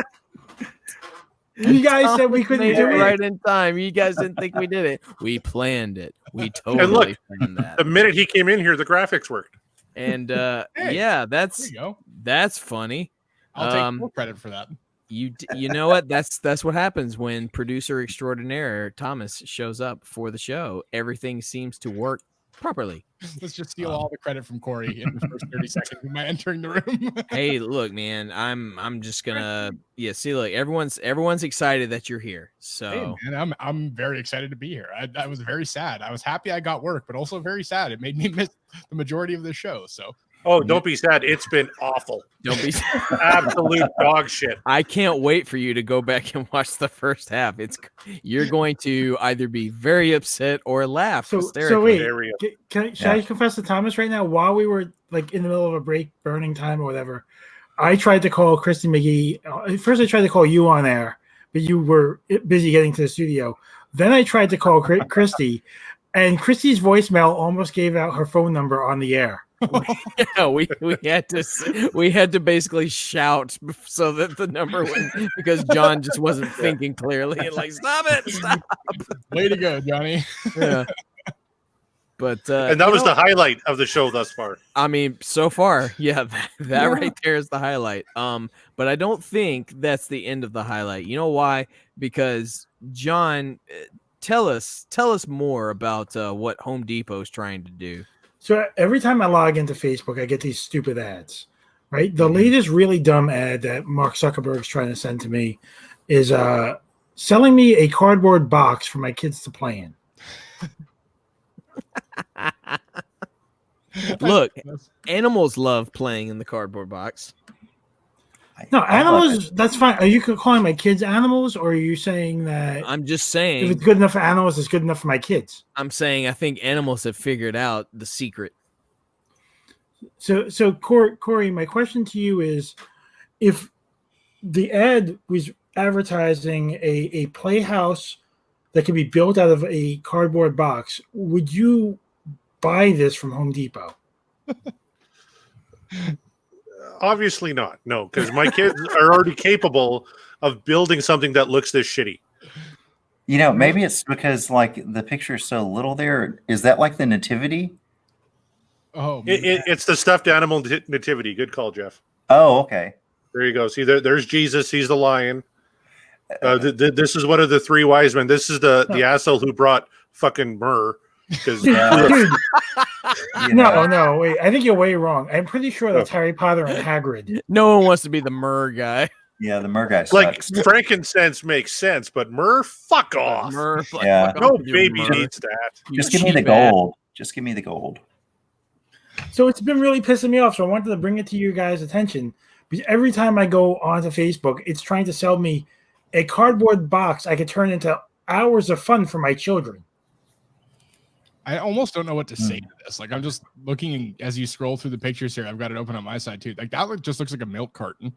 You guys said we couldn't made do it. right in time. You guys didn't think we did it. We planned it. We totally planned that. The minute he came in here, the graphics worked. And Hey, yeah, There you go. that's funny. I'll take full credit for that. You know what? That's what happens when producer extraordinaire Thomas shows up for the show. Everything seems to work properly. Let's just steal all the credit from Corey in the first 30 seconds of my entering the room. Hey, look, man, I'm just gonna see. Look, everyone's excited that you're here. So Hey, man, I'm very excited to be here. I was very sad. I was happy I got work, but also very sad. It made me miss the majority of the show. So Oh, don't be sad. It's been awful. don't be. Absolute dog shit. I can't wait for you to go back and watch the first half. You're going to either be very upset or laugh So hysterically. wait, should I confess to Thomas right now? While we were like in the middle of a break, burning time or whatever, I tried to call Christy McGee. First, I tried to call you on air, but you were busy getting to the studio. Then I tried to call Christy, And Christy's voicemail almost gave out her phone number on the air. Yeah, we had to basically shout so that the number went, because John just wasn't thinking clearly and like, stop it, stop. Way to go, Johnny. Yeah. But and that was the highlight of the show thus far. I mean, so far, yeah, that right there is the highlight. But I don't think that's the end of the highlight. You know why? Because John, tell us more about what Home Depot is trying to do. So every time I log into Facebook, I get these stupid ads, right? The latest really dumb ad that Mark Zuckerberg's trying to send to me is selling me a cardboard box for my kids to play in. Look, animals love playing in the cardboard box. No, animals, that's fine. Are you calling my kids animals, or are you saying that I'm just saying if it's good enough for animals, it's good enough for my kids? I'm saying I think animals have figured out the secret. So Corey, my question to you is, if the ad was advertising a playhouse that can be built out of a cardboard box, would you buy this from Home Depot? Obviously not. No, because my kids are already capable of building something that looks this shitty. You know, maybe it's because like the picture is so little there. Is that like the nativity? Oh, It's the stuffed animal nativity. Good call, Jeff. Oh, okay. There you go. See, there's Jesus. He's the lion. This is one of the three wise men. This is the asshole who brought fucking myrrh. Dude, no, wait. I think you're way wrong. I'm pretty sure that's Harry Potter and Hagrid. No one wants to be the myrrh guy. Yeah, the myrrh guy Like sucks. frankincense makes sense, but myrrh, fuck off. Myrrh, Yeah. fuck No off with your baby myrrh. needs that. Just give me the cheap ass. gold. Just give me the gold. So it's been really pissing me off. So I wanted to bring it to you guys' attention, because every time I go onto Facebook, it's trying to sell me a cardboard box I could turn into hours of fun for my children. I almost don't know what to say to this. Like, I'm just looking as you scroll through the pictures here. I've got it open on my side too. Like that just looks like a milk carton.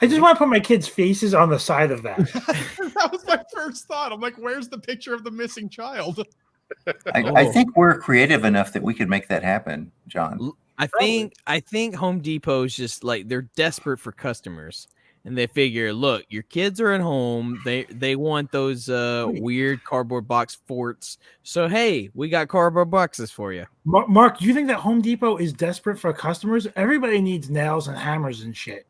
I just want to put my kids' faces on the side of that. That was my first thought. I'm like, where's the picture of the missing child? I think we're creative enough that we could make that happen, John. I think Home Depot is just like, they're desperate for customers, and they figure, look, your kids are at home. They want those weird cardboard box forts. So hey, we got cardboard boxes for you. Mark, do you think that Home Depot is desperate for customers? Everybody needs nails and hammers and shit.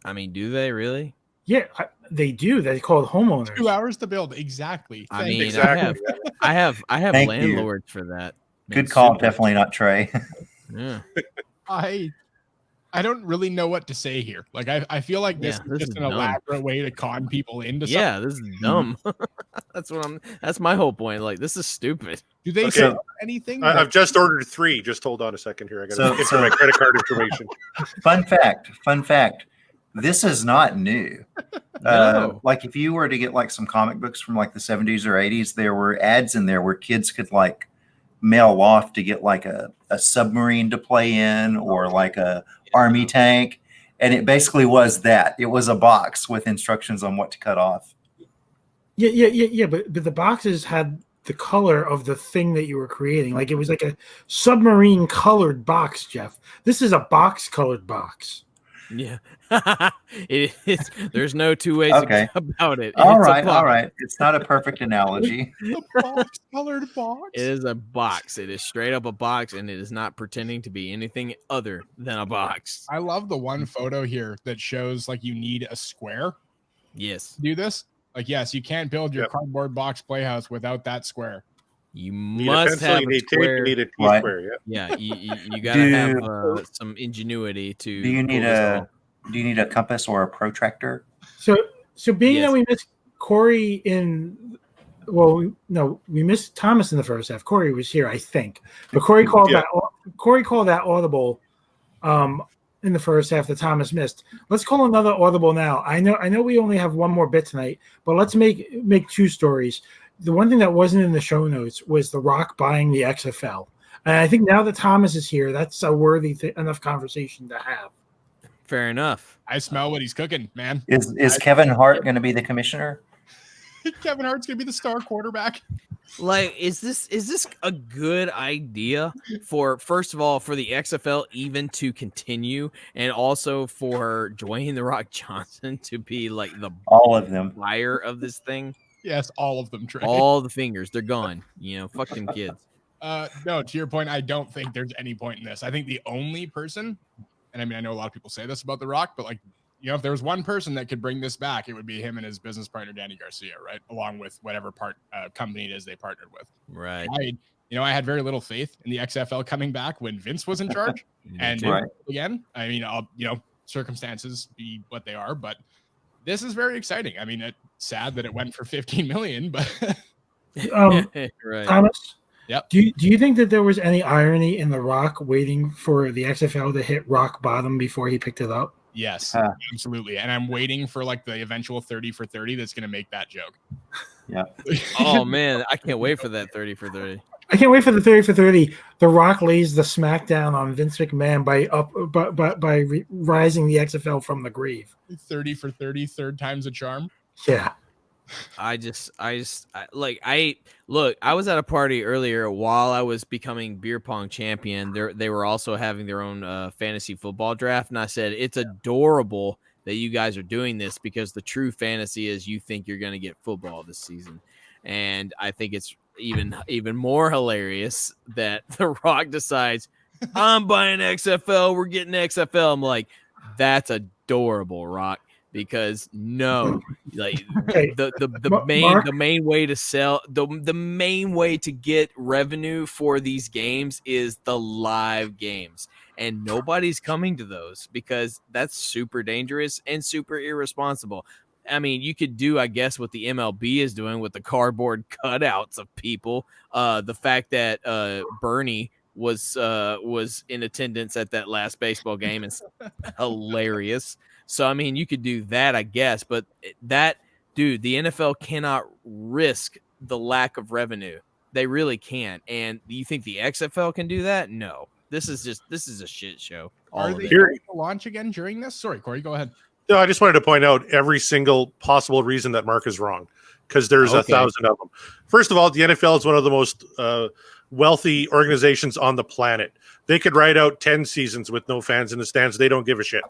I mean, do they really? Yeah, they do. They call it homeowners. 2 hours to build. Exactly. I mean, Exactly. I have Thank you. landlords for that. Good Man, call. super. Definitely not Trey. Yeah. I don't really know what to say here. Like I feel like this Yeah, is this just is an dumb. elaborate way to con people into something. Yeah, this is dumb. That's my whole point. Like, this is stupid. Do they Okay. say anything? I've just ordered 3. Just hold on a second here. I got to enter my credit card information. Fun fact. This is not new. No. Like if you were to get like some comic books from like the 70s or 80s, there were ads in there where kids could like mail off to get like a submarine to play in or like a army tank. And it basically was that. It was a box with instructions on what to cut off. Yeah. But the boxes had the color of the thing that you were creating. Like it was like a submarine colored box, Jeff. This is a box colored box. Yeah. It is. There's no two ways Okay. about it. All It's a box. right. It's not a perfect analogy. The box colored box. It is a box. It is straight up a box, and it is not pretending to be anything other than a box. I love the one photo here that shows like you need a square Yes. to do this. Like, yes, you can't build your Yep. cardboard box playhouse without that square. You You need a must pencil, have you a need tape, square. you need a Right. T-square. Yeah. Yeah, you gotta have some ingenuity to. Do you need pull this off. Do you need a compass or a protractor? So being Yes. that we missed Corey we missed Thomas in the first half. Corey was here, I think, but Corey called Yeah. that audible in the first half that Thomas missed. Let's call another audible now. I know we only have one more bit tonight, but let's make 2 stories. The one thing that wasn't in the show notes was The Rock buying the XFL, and I think now that Thomas is here, that's a worthy enough conversation to have. Fair enough. I smell what he's cooking, man. Is Kevin Hart going to be the commissioner? Kevin Hart's gonna be the star quarterback. Like, is this a good idea for, first of all, for the XFL even to continue, and also for Dwayne The Rock Johnson to be like the All of them. buyer of this thing? Yes, all of them, Trey. All the fingers, they're gone. Fuck them kids. No, to your point, I don't think there's any point in this. I think the only person, and I mean, I know a lot of people say this about The Rock, but like, if there was one person that could bring this back, it would be him and his business partner, Danny Garcia, right? Along with whatever company it is they partnered with. Right. I had very little faith in the XFL coming back when Vince was in charge. And again, I mean, circumstances be what they are, but this is very exciting. I mean, it's sad that it went for 15 million, but right. Thomas, yep. Do you think that there was any irony in The Rock waiting for the XFL to hit rock bottom before he picked it up? Yes, absolutely. And I'm waiting for like the eventual 30 for 30 that's going to make that joke. Yeah. Oh man, I can't wait for that 30 for 30. I can't wait for the 30 for 30. The Rock lays the smackdown on Vince McMahon by rising the XFL from the grave. 30 for 30, third time's a charm. Yeah. I was at a party earlier while I was becoming beer pong champion. They were also having their own fantasy football draft, and I said it's adorable that you guys are doing this, because the true fantasy is you think you're going to get football this season, and I think it's even more hilarious that The Rock decides I'm buying XFL. We're getting XFL. I'm like, that's adorable, Rock. Because like the main way to sell the main way to get revenue for these games is the live games, and nobody's coming to those because that's super dangerous and super irresponsible. I mean, you could do, I guess, what the MLB is doing with the cardboard cutouts of people. The fact that Bernie was in attendance at that last baseball game is hilarious. So, I mean, you could do that, I guess, but the NFL cannot risk the lack of revenue. They really can't. And you think the XFL can do that? No. This is a shit show. Are they going to launch again during this? Sorry, Corey, go ahead. No, I just wanted to point out every single possible reason that Mark is wrong, because there's 1,000 of them. First of all, the NFL is one of the most wealthy organizations on the planet. They could ride out 10 seasons with no fans in the stands. They don't give a shit.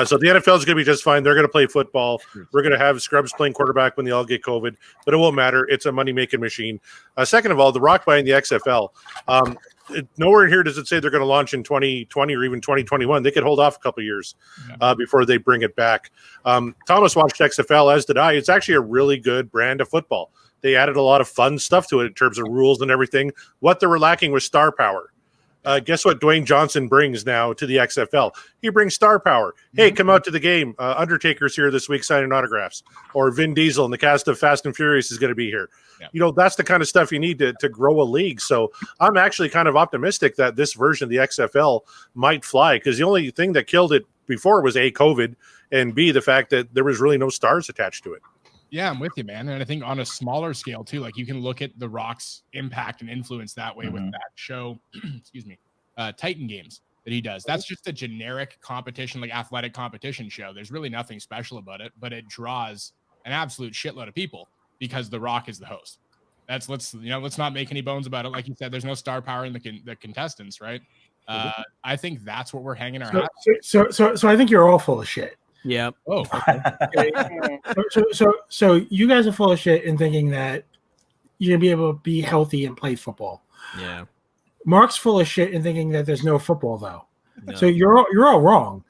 So the NFL is going to be just fine. They're going to play football. We're going to have scrubs playing quarterback when they all get COVID, but it won't matter. It's a money-making machine. Second of all, The Rock buying the XFL. Nowhere in here does it say they're going to launch in 2020 or even 2021. They could hold off a couple of years before they bring it back. Thomas watched XFL, as did I. It's actually a really good brand of football. They added a lot of fun stuff to it in terms of rules and everything. What they were lacking was star power. Guess what Dwayne Johnson brings now to the XFL? He brings star power. Hey, come out to the game. Undertaker's here this week signing autographs. Or Vin Diesel and the cast of Fast and Furious is going to be here. Yeah. That's the kind of stuff you need to grow a league. So I'm actually kind of optimistic that this version of the XFL might fly, because the only thing that killed it before was A, COVID, and B, the fact that there was really no stars attached to it. Yeah, I'm with you, man. And I think on a smaller scale too, like you can look at The Rock's impact and influence that way with that show, excuse me, Titan Games that he does. That's just a generic competition, like athletic competition show. There's really nothing special about it, but it draws an absolute shitload of people because The Rock is the host. Let's not make any bones about it. Like you said, there's no star power in the contestants, right? I think that's what we're hanging our hat. So I think you're all full of shit. Yeah. Oh. Okay. So you guys are full of shit in thinking that you're gonna be able to be healthy and play football. Yeah. Mark's full of shit in thinking that there's no football though. No. So you're all wrong.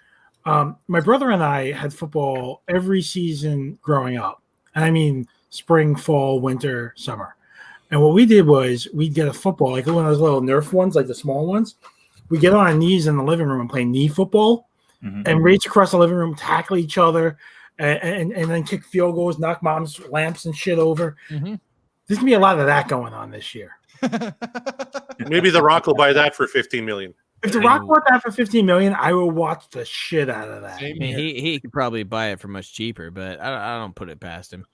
My brother and I had football every season growing up. I mean, spring, fall, winter, summer. And what we did was we'd get a football, like one of those little Nerf ones, like the small ones. We get on our knees in the living room and play knee football. And reach across the living room, tackle each other, and then kick field goals, knock mom's lamps and shit over. There's going to be a lot of that going on this year. Maybe The Rock will buy that for $15 million. If The Rock bought that for $15 million, I will watch the shit out of that. He could probably buy it for much cheaper, but I don't put it past him.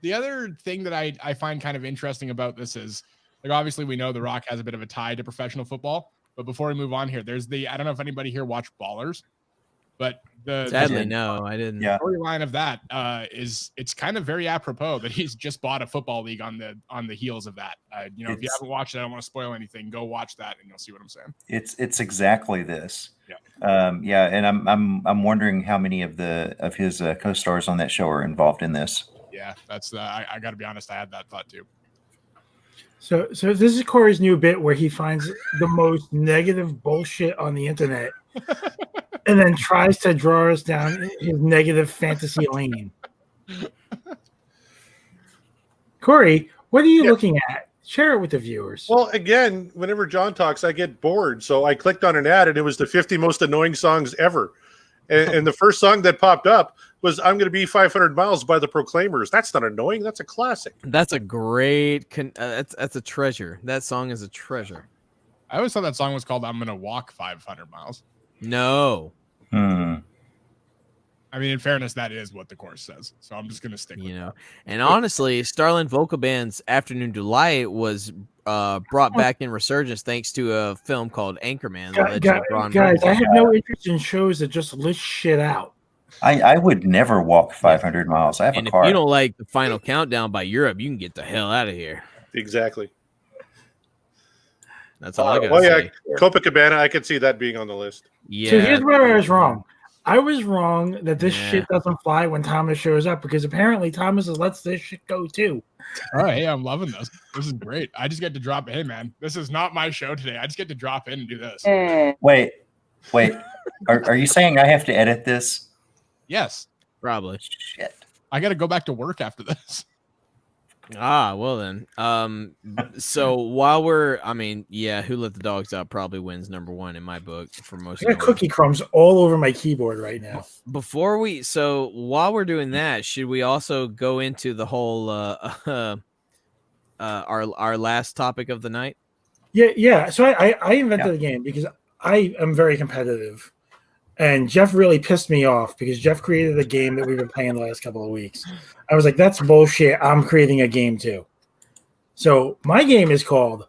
The other thing that I find kind of interesting about this is, like, obviously we know The Rock has a bit of a tie to professional football. But before we move on here, there's I don't know if anybody here watched Ballers. But Sadly, no, I didn't. Yeah. storyline of that is it's kind of very apropos that he's just bought a football league on the heels of that. If you haven't watched it, I don't want to spoil anything. Go watch that and you'll see what I'm saying. It's exactly this. Yeah. And I'm wondering how many of his co-stars on that show are involved in this. Yeah, that's I got to be honest, I had that thought too. So this is Corey's new bit where he finds the most negative bullshit on the internet and then tries to draw us down his negative fantasy lane. Corey, what are you looking at? Share it with the viewers. Well, again, whenever John talks, I get bored. So I clicked on an ad, and it was the 50 most annoying songs ever. And the first song that popped up was "I'm Going to Be 500 Miles" by the Proclaimers. That's not annoying. That's a classic. That's a great. That's a treasure. That song is a treasure. I always thought that song was called "I'm Gonna Walk 500 Miles." No. I mean, in fairness, that is what the chorus says. So I'm just gonna stick with that. And honestly, Starland Vocal Band's "Afternoon Delight" was brought back in resurgence thanks to a film called Anchorman. Guys, I have no interest in shows that just list shit out. I would never walk 500 miles. I have and a car. If you don't like the Final Countdown by Europe, you can get the hell out of here. Exactly. That's all I gotta say. Copacabana, I could see that being on the list. Yeah. So here's where I was wrong. I was wrong that this shit doesn't fly when Thomas shows up because apparently Thomas lets this shit go too. Oh, hey, I'm loving this. This is great. I just get to drop. Hey, man, this is not my show today. I just get to drop in and do this. Wait. Are you saying I have to edit this? Yes, probably. Shit. I got to go back to work after this. Well then. So while Who Let the Dogs Out probably wins #1 in my book for most. I got cookie crumbs all over my keyboard right now. While we're doing that, should we also go into the whole our last topic of the night? Yeah. So I invented the game because I am very competitive. And Jeff really pissed me off because Jeff created a game that we've been playing the last couple of weeks. I was like, that's bullshit. I'm creating a game too. So my game is called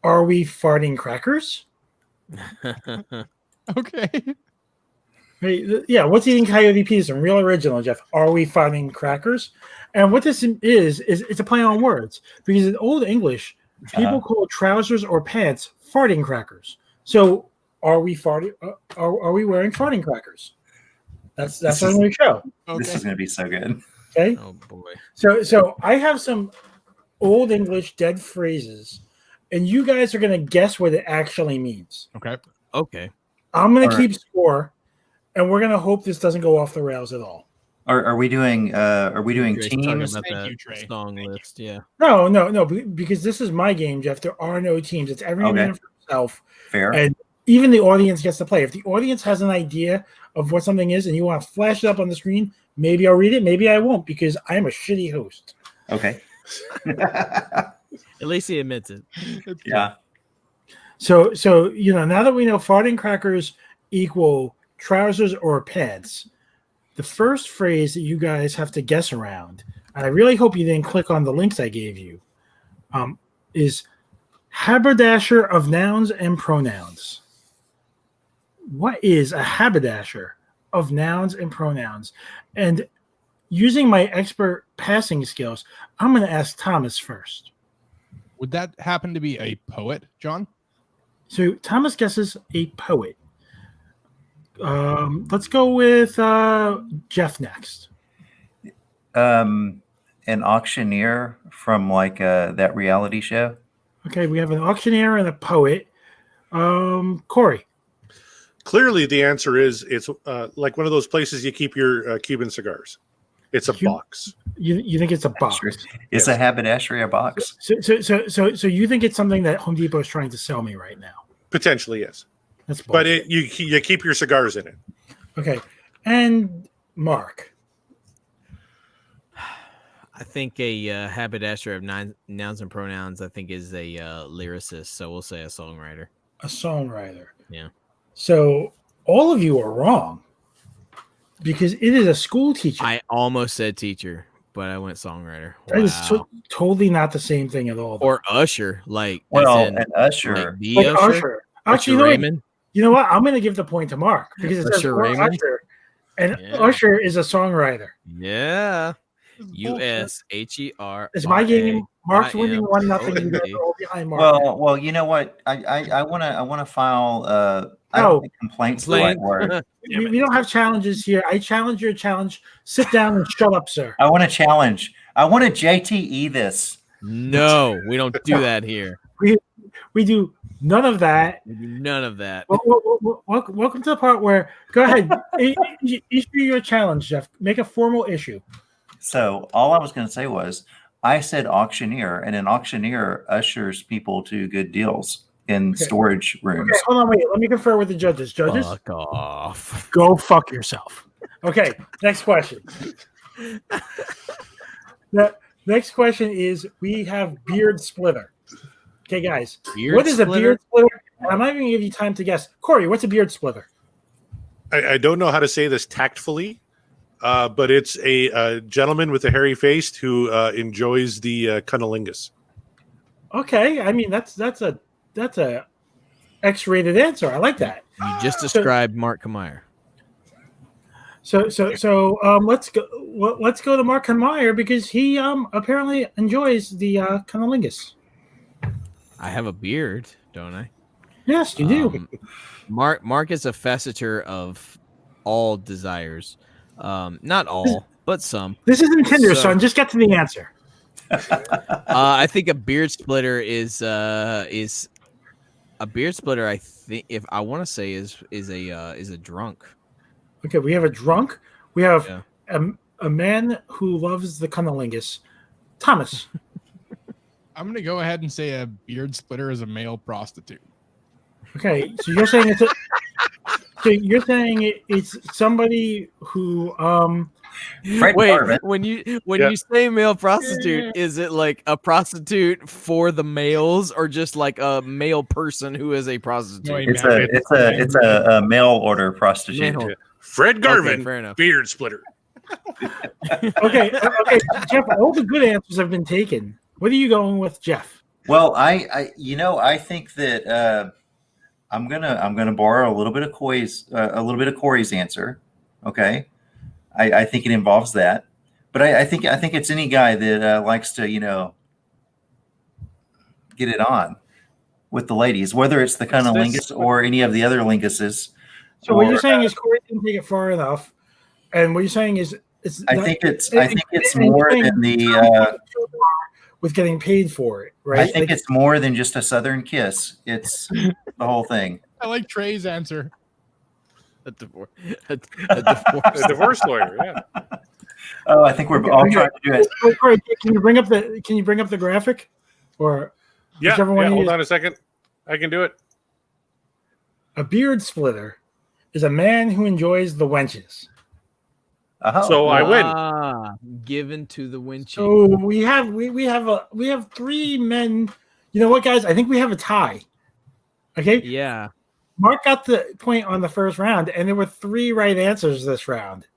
Are We Farting Crackers? Okay. Hey, yeah, what's eating Coyote Peterson? Real original, Jeff. Are we farting crackers? And what this is it's a play on words. Because in Old English, people call trousers or pants farting crackers. So are we farting? Are we wearing farting crackers? That's our new show. Okay. This is going to be so good. Okay. Oh boy. So I have some Old English dead phrases, and you guys are going to guess what it actually means. Okay. I'm going to keep score, and we're going to hope this doesn't go off the rails at all. Are we doing teams? Song list, yeah. No, because this is my game, Jeff. There are no teams. It's every man for himself. Fair. And even the audience gets to play. If the audience has an idea of what something is and you want to flash it up on the screen, maybe I'll read it, maybe I won't, because I'm a shitty host. Okay. At least he admits it. Yeah. So now that we know farting crackers equal trousers or pants, the first phrase that you guys have to guess around, and I really hope you didn't click on the links I gave you, is haberdasher of nouns and pronouns. What is a haberdasher of nouns and pronouns? And using my expert passing skills, I'm going to ask Thomas first. Would that happen to be a poet, John? So Thomas guesses a poet. Let's go with Jeff next. An auctioneer from that reality show. Okay, we have an auctioneer and a poet. Corey. Clearly, the answer is it's like one of those places you keep your Cuban cigars. It's a box. You think it's a box? It's a haberdashery, a box. So you think it's something that Home Depot is trying to sell me right now? Potentially, yes. That's but you keep your cigars in it. Okay, and Mark. I think a haberdasher of nouns and pronouns, I think, is a lyricist. So we'll say a songwriter. A songwriter. Yeah. So all of you are wrong because it is a school teacher. I almost said teacher, but I went songwriter. That is totally not the same thing at all. Or usher, an usher. Like the usher. Actually, You know what? I'm going to give the point to Mark because it says Usher or Raymond? Usher, and Yeah. Usher is a songwriter. Yeah. This is bullshit. USHER. It's my game. Mark's winning 1-0. You guys are all behind Mark. Well, you know what? I wanna file. I No. don't think complaints the right Complaint. word. We don't have challenges here. I challenge your challenge. Sit down and shut up, sir. I want to challenge. I want to JTE this. No, we don't do that here. We do none of that. We do none of that. Welcome to the part where go ahead. Issue your challenge, Jeff. Make a formal issue. So all I was going to say was, I said auctioneer, and an auctioneer ushers people to good deals in storage rooms. Okay, hold on, wait. Let me confer with the judges. Judges, Fuck off. go fuck yourself. Okay, next question. The next question is: we have beard splitter. Okay, guys, what is a beard splitter? I'm not even going to give you time to guess. Corey, what's a beard splitter? I don't know how to say this tactfully, but it's a gentleman with a hairy face who enjoys the cunnilingus. Okay, I mean that's a X-rated answer. I like that. You just described Mark Kameyer. So let's go. Let's go to Mark Meyer because he apparently enjoys the cunnilingus. I have a beard, don't I? Yes, you do. Mark is a faceter of all desires. Not all, but some. This isn't Tinder, son. Just get to the answer. I think a beard splitter is a beard splitter. I think if I want to say is a drunk. Okay, we have a drunk. We have a man who loves the cunnilingus. Thomas. I'm going to go ahead and say a beard splitter is a male prostitute. Okay, so you're saying it's somebody who Wait, when you say male prostitute, is it like a prostitute for the males or just like a male person who is a prostitute? It's a mail order prostitute. Fred Garvin, fair enough. beard splitter. Okay, Jeff. All the good answers have been taken. What are you going with, Jeff? Well, I think that I'm gonna borrow a little bit of Corey's answer. Okay, I think it involves that, but I think it's any guy that likes to get it on with the ladies, whether it's the cunnilingus or any of the other linguses. So what you're saying is Corey didn't take it far enough, and what you're saying is I think it's more than the with getting paid for it, right? I think it's more than just a Southern kiss. It's the whole thing. I like Trey's answer. A divorce Lawyer, yeah. Oh, I think we're all trying to do it. Corey, can you bring up the graphic, or whichever one? Hold on a second. I can do it. A beard splitter is a man who enjoys the wenches. So I win. Given to the winch. So we have three men. You know what, guys? I think we have a tie. Okay. Yeah. Mark got the point on the first round, and there were 3 right answers this round.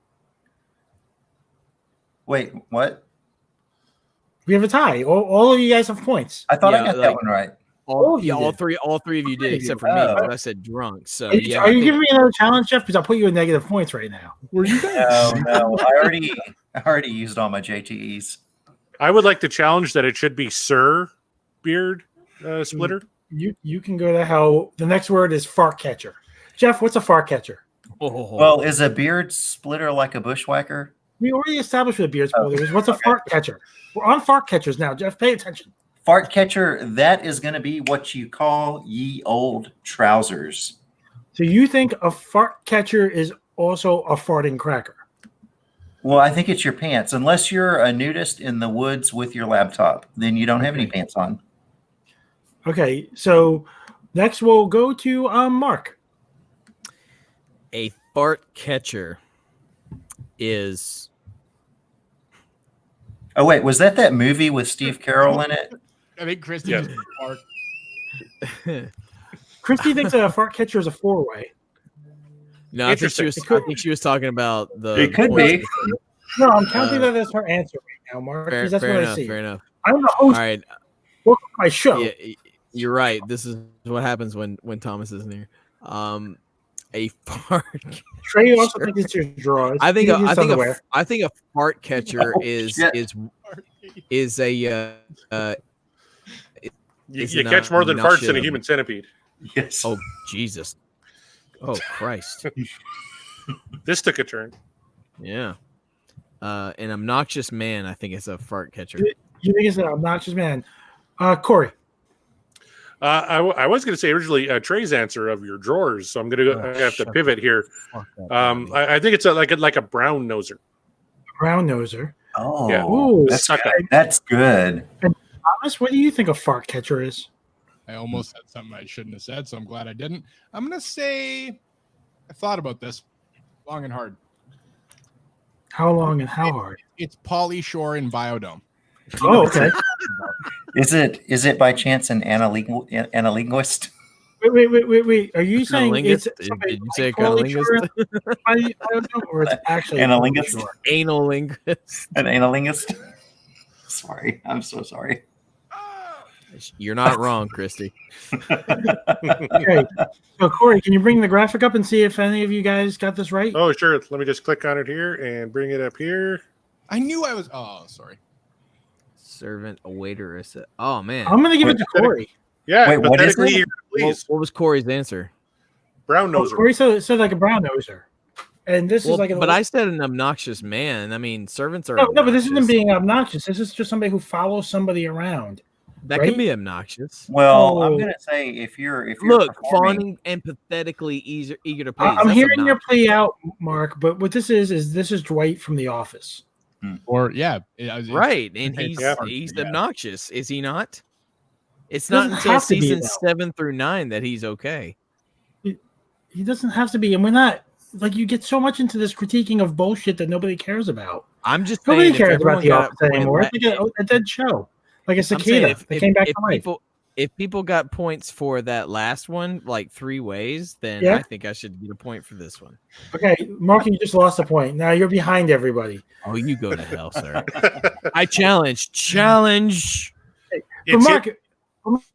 Wait, what? We have a tie. All of you guys have points. I thought I got that one right. All three of you did, except for me, because I said drunk. So are you giving me another challenge, Jeff? Because I'll put you in negative points right now. Were you guys? No, I already used all my JTEs. I would like to challenge that it should be Sir Beard Splitter. You can go to hell. The next word is fart catcher. Jeff, what's a fart catcher? Oh. Well, is a beard splitter like a bushwhacker? We already established what a beard splitter is. What's a fart catcher? We're on fart catchers now, Jeff. Pay attention. Fart catcher, that is going to be what you call ye old trousers. So you think a fart catcher is also a farting cracker? Well, I think it's your pants. Unless you're a nudist in the woods with your laptop, then you don't have any pants on. Okay, so next we'll go to Mark. A fart catcher is... Oh, wait, was that movie with Steve Carell in it? I think Christy just Mark. Christy thinks a fart catcher is a 4-way. No, I think she was talking about the... It could be. No, I'm counting that as her answer right now, Mark. Because that's what I see. Fair enough. I'm the host. All right. Welcome to my show. Yeah, you're right. This is what happens when Thomas isn't here. A fart. Trey also catcher. thinks it's your drawers. I think He thinks it's underwear. I think a fart catcher Oh, is shit. a You Is it catch not- more than not farts in a shit. human centipede. Yes. oh Jesus. Oh Christ. This took a turn. Yeah. An obnoxious man, I think it's a fart catcher. You think it's an obnoxious man? Corey. I was going to say originally Trey's answer of your drawers, so I'm going to have to shut pivot here. Fuck that body. I think it's like a brown noser. Brown noser. Oh, Yeah. Ooh, that's good. Thomas, what do you think a fart catcher is? I almost said something I shouldn't have said, so I'm glad I didn't. I'm gonna say I thought about this long and hard. How long and how hard? It's Pauly Shore in Biodome. Oh, okay. Is it by chance an analinguist? Wait. Are you saying it's Cunnilingus? somebody Did you say like Pauly cunnilingus? Shore? I don't know, or it's actually Analingus? Pauly Shore. Anal lingus. An analinguist? Sorry, I'm so sorry. You're not wrong, Christy. Okay. So Corey, can you bring the graphic up and see if any of you guys got this right? Oh, sure. Let me just click on it here and bring it up here. I knew I was. Oh, sorry. Servant, a waiter, oh man. I'm gonna give it to Corey. Yeah, Wait, what is pathetically it? here, What, please. what was Corey's answer? Brown noser. Corey said like a brown noser. And this Well, is like but I said an obnoxious man. I mean, servants are no, but this isn't obnoxious. being obnoxious. This is just somebody who follows somebody around. That right? can be obnoxious. Well, I'm Oh. gonna say if you're Look, performing, fawning and pathetically eager to please. I'm that's hearing your obnoxious. play out, Mark. But what this is this is Dwight from The Office. Or yeah, Right, and it's he's hard, he's yeah. obnoxious, is he not? It's Doesn't not until have to be, season though. 7 through 9 that he's okay. He doesn't have to be, and we're not like you get so much into this critiquing of bullshit that nobody cares about. I'm just Nobody saying, if cares about everyone The got Office a point anymore. It's la- like a dead show, like a I'm saying cicada if, that if, came back if to life. people got points for that last one, like 3 ways, then Yeah. I think I should get a point for this one. Okay, Mark, you just lost a point. Now you're behind everybody. Oh, you go to hell, sir. I challenge. But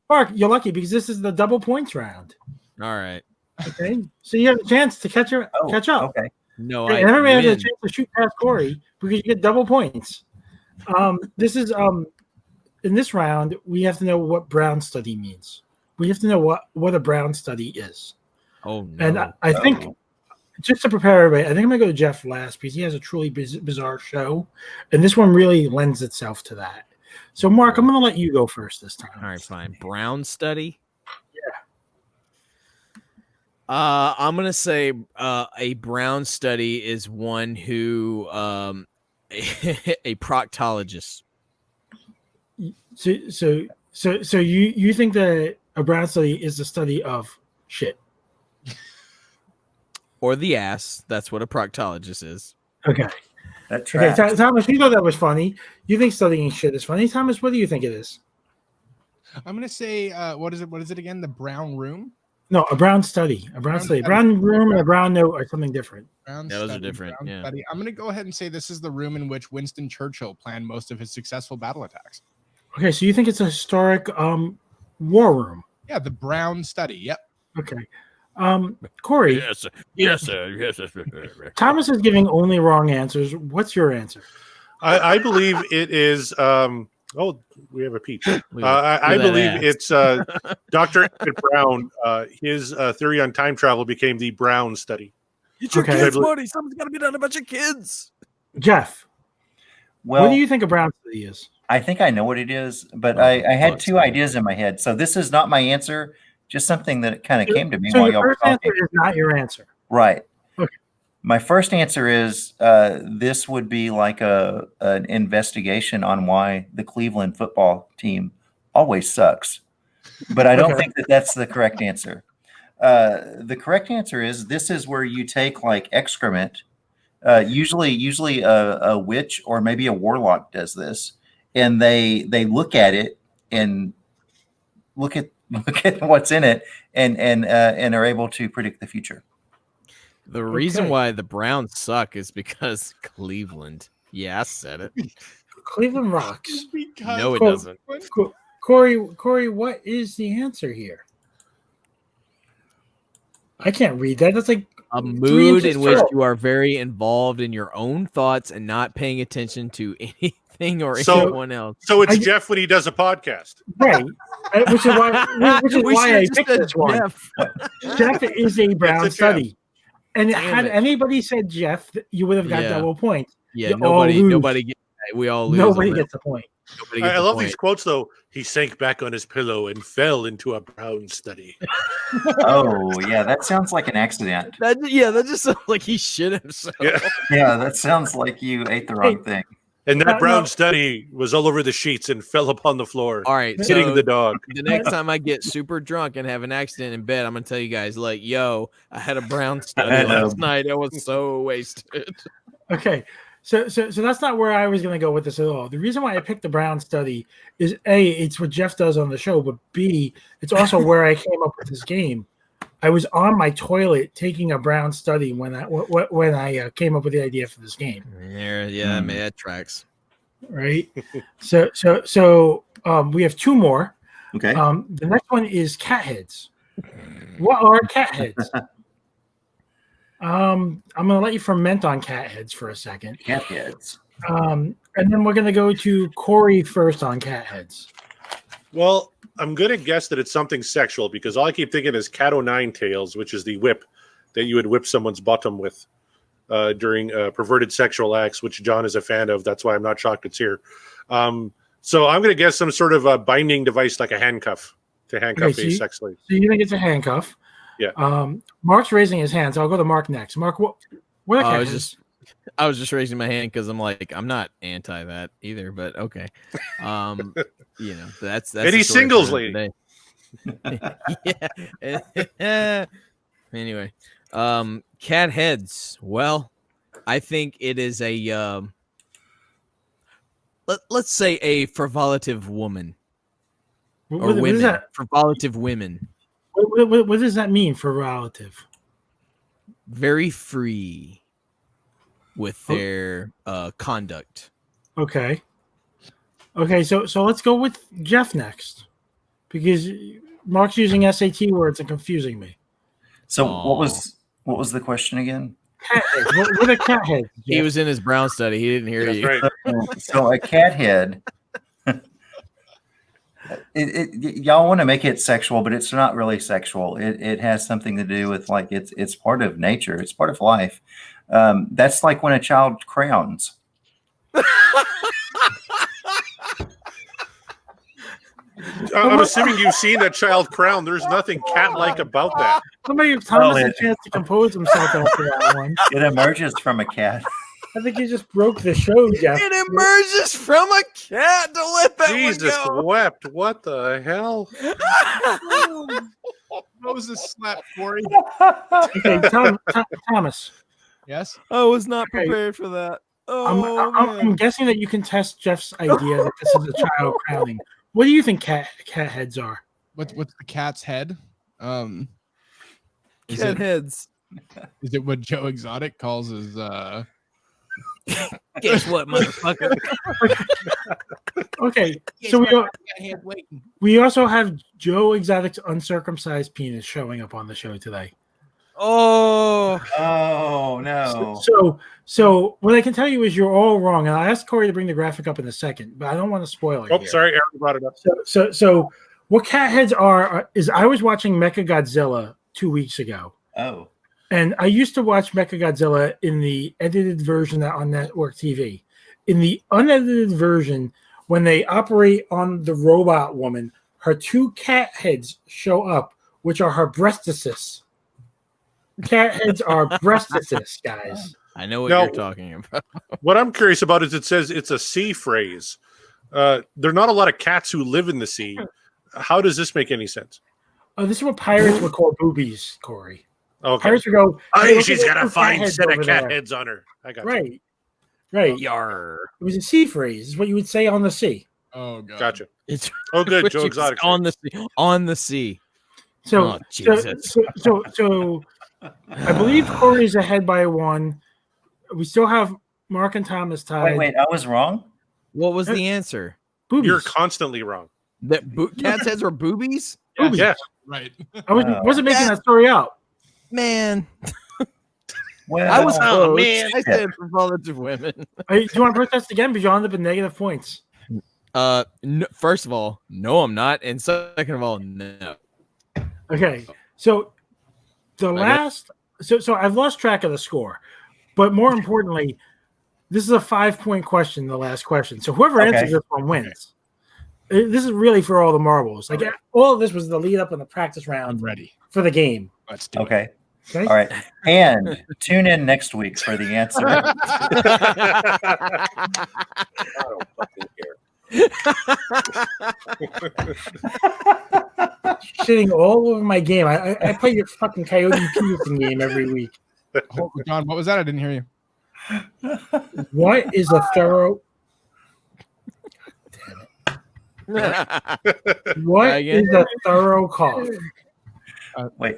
Mark, you're lucky because this is the double points round. All right. Okay, so you have a chance to catch up. Okay. No, And I everybody has a win. chance to shoot past Corey because you get double points. This is in this round we have to know what Brown study means. We have to know what a Brown study is. Oh no. And I think just to prepare everybody, I think I'm gonna go to Jeff last because he has a truly bizarre show, and this one really lends itself to that. So Mark, I'm gonna let you go first this time. All right, fine. Brown study. Yeah. I'm gonna say a Brown study is one who a proctologist. So you think that a Brown study is the study of shit? Or the ass. That's what a proctologist is. Okay. That Okay, tracks. Thomas, you know that was funny. You think studying shit is funny. Thomas, what do you think it is? I'm gonna say what is it again? The Brown Room. No, a Brown study. A Brown study. study. Brown room and a Brown note are something different. Brown Yeah, those are study, different, Brown yeah. study. I'm gonna go ahead and say this is the room in which Winston Churchill planned most of his successful battle attacks. Okay, so you think it's a historic war room. Yeah, the Brown study. Yep. Okay. Corey, Yes, sir. Thomas is giving only wrong answers. What's your answer? I believe it is. Oh, we have a peach. I believe it's Dr. Emmett Brown. His theory on time travel became the Brown study. It's your Okay. kids' money. Something's got to be done about your kids. Jeff, Well, what do you think a Brown study is? I think I know what it is, but Oh, I had fuck's two sake. ideas in my head. So this is not my answer, just something that kind of came to me So while your y'all were first talking. answer is not your answer. Right. Okay. My first answer is this would be like an investigation on why the Cleveland football team always sucks. But I don't Okay. think that that's the correct answer. The correct answer is this is where you take like excrement. Usually a witch or maybe a warlock does this, and they look at it and look at what's in it and are able to predict the future. The reason Okay. why the Browns suck is because Cleveland. Yeah, I said it. Cleveland rocks. No, it Cool. doesn't. Corey, what is the answer here? I can't read that. That's like A 3 mood inches in which tall. you are very involved in your own thoughts and not paying attention to anything or So- anyone else. So it's I- Jeff when he does a podcast. Right. Which is why We I should've just picked said this one. Jeff. Jeff is a brown Jeff. study. And Damn had it. anybody said Jeff, you would have got Yeah. double points. Yeah, You all lose. we all lose. Nobody on gets that. the point. Nobody gets I the love point. these quotes though. He sank back on his pillow and fell into a brown study. Oh, yeah, that sounds like an accident. That just sounds like he shit himself. Yeah. Yeah, that sounds like you ate the wrong thing. And that No, brown no. study was all over the sheets and fell upon the floor, All right, hitting so the dog. the next time I get super drunk and have an accident in bed, I'm gonna tell you guys, like, yo, I had a brown study last night. I was so wasted. Okay. So that's not where I was going to go with this at all. The reason why I picked the brown study is A, it's what Jeff does on the show, but B, it's also where I came up with this game. I was on my toilet taking a brown study when I came up with the idea for this game. Yeah, man, that tracks. Right. So we have 2 more. Okay. The next one is cat heads. What are cat heads? I'm gonna let you ferment on cat heads for a second. Cat heads. And then we're gonna go to Corey first on cat heads. Well, I'm going to guess that it's something sexual because all I keep thinking is cat o' nine tails, which is the whip that you would whip someone's bottom with during perverted sexual acts, which John is a fan of. That's why I'm not shocked it's here. So I'm going to guess some sort of a binding device like a handcuff to handcuff Okay, a so sex slave. So you think it's a handcuff? Yeah. Mark's raising his hand, so I'll go to Mark next. Mark, what are cat heads? I was just raising my hand because I'm like, I'm not anti that either, but okay. That's Any the story singles for lady? today. Yeah. Anyway, cat heads. Well, I think it is a let's say a frivolative woman or What is women. that? Frivolative women. What does that mean for relative? Very free with their conduct. Okay. So let's go with Jeff next, because Mark's using SAT words and confusing me. So what was the question again? Cat heads. What are cat heads? He Jeff? was in his brown study. He didn't hear That's you. right. So a cat head. Y'all want to make it sexual, but it's not really sexual. It has something to do with like it's part of nature. It's part of life. That's like when a child crowns. I'm assuming you've seen a child crown. There's nothing cat-like about that. Somebody give Thomas Well, a chance to compose himself after that one. It emerges from a cat. I think you just broke the show, Jeff. It emerges from a cat. Don't let that Jesus one go. wept. What the hell? Moses slap Corey. Okay, Thomas. Yes. I was not Okay. prepared for that. Oh, I'm man. guessing that you can test Jeff's idea that this is a child crowning. What do you think cat heads are? What's the cat's head? Is Cat it heads. is it what Joe Exotic calls his Guess what, motherfucker? Okay, so we also have Joe Exotic's uncircumcised penis showing up on the show today. Oh, Oh no. So what I can tell you is you're all wrong, and I asked Corey to bring the graphic up in a second, but I don't want to spoil it. Oh, here. sorry, Aaron brought it up. So what cat heads are is I was watching Mechagodzilla 2 weeks ago, Oh. and I used to watch Mechagodzilla in the edited version on network TV. In the unedited version, when they operate on the robot woman, her 2 cat heads show up, which are her breastises. Cat heads are breastises, guys. I know what No. you're talking about. What I'm curious about is it says it's a sea phrase. There are not a lot of cats who live in the sea. How does this make any sense? This is what pirates would call boobies, Corey. Okay. Pirates would go, Oh, "Hey, look she's at got a those fine heads set of over cat there." heads on her. I got you. Right. Yar. It was a sea phrase. It's what you would say on the sea. oh god. Gotcha. It's Oh, good. which Joe is Exotic. on the sea. On the sea. So, Oh, Jesus. so I believe Corey's ahead by 1. We still have Mark and Thomas tied. Wait, I was wrong. What was the answer? Boobies. You're constantly wrong. That cat's heads were boobies? Boobies. Yeah. Right. I wasn't making that story up. Man, Well, I was close. man. I said for relative women. Do you want to protest again? Because you end up in negative points. No, first of all, no, I'm not, and second of all, no. Okay, so the last, so I've lost track of the score, but more importantly, this is a 5-point question. The last question, so whoever answers this one wins. This is really for all the marbles. Like all of this was the lead up in the practice round. I'm ready for the game. Let's do it. Okay. All right. And tune in next week for the answer. I don't fucking care. Shitting all over my game. I play your fucking Coyote Peterson game every week. Hold on, John, what was that? I didn't hear you. What is a thorough? What is a thorough cough? Wait.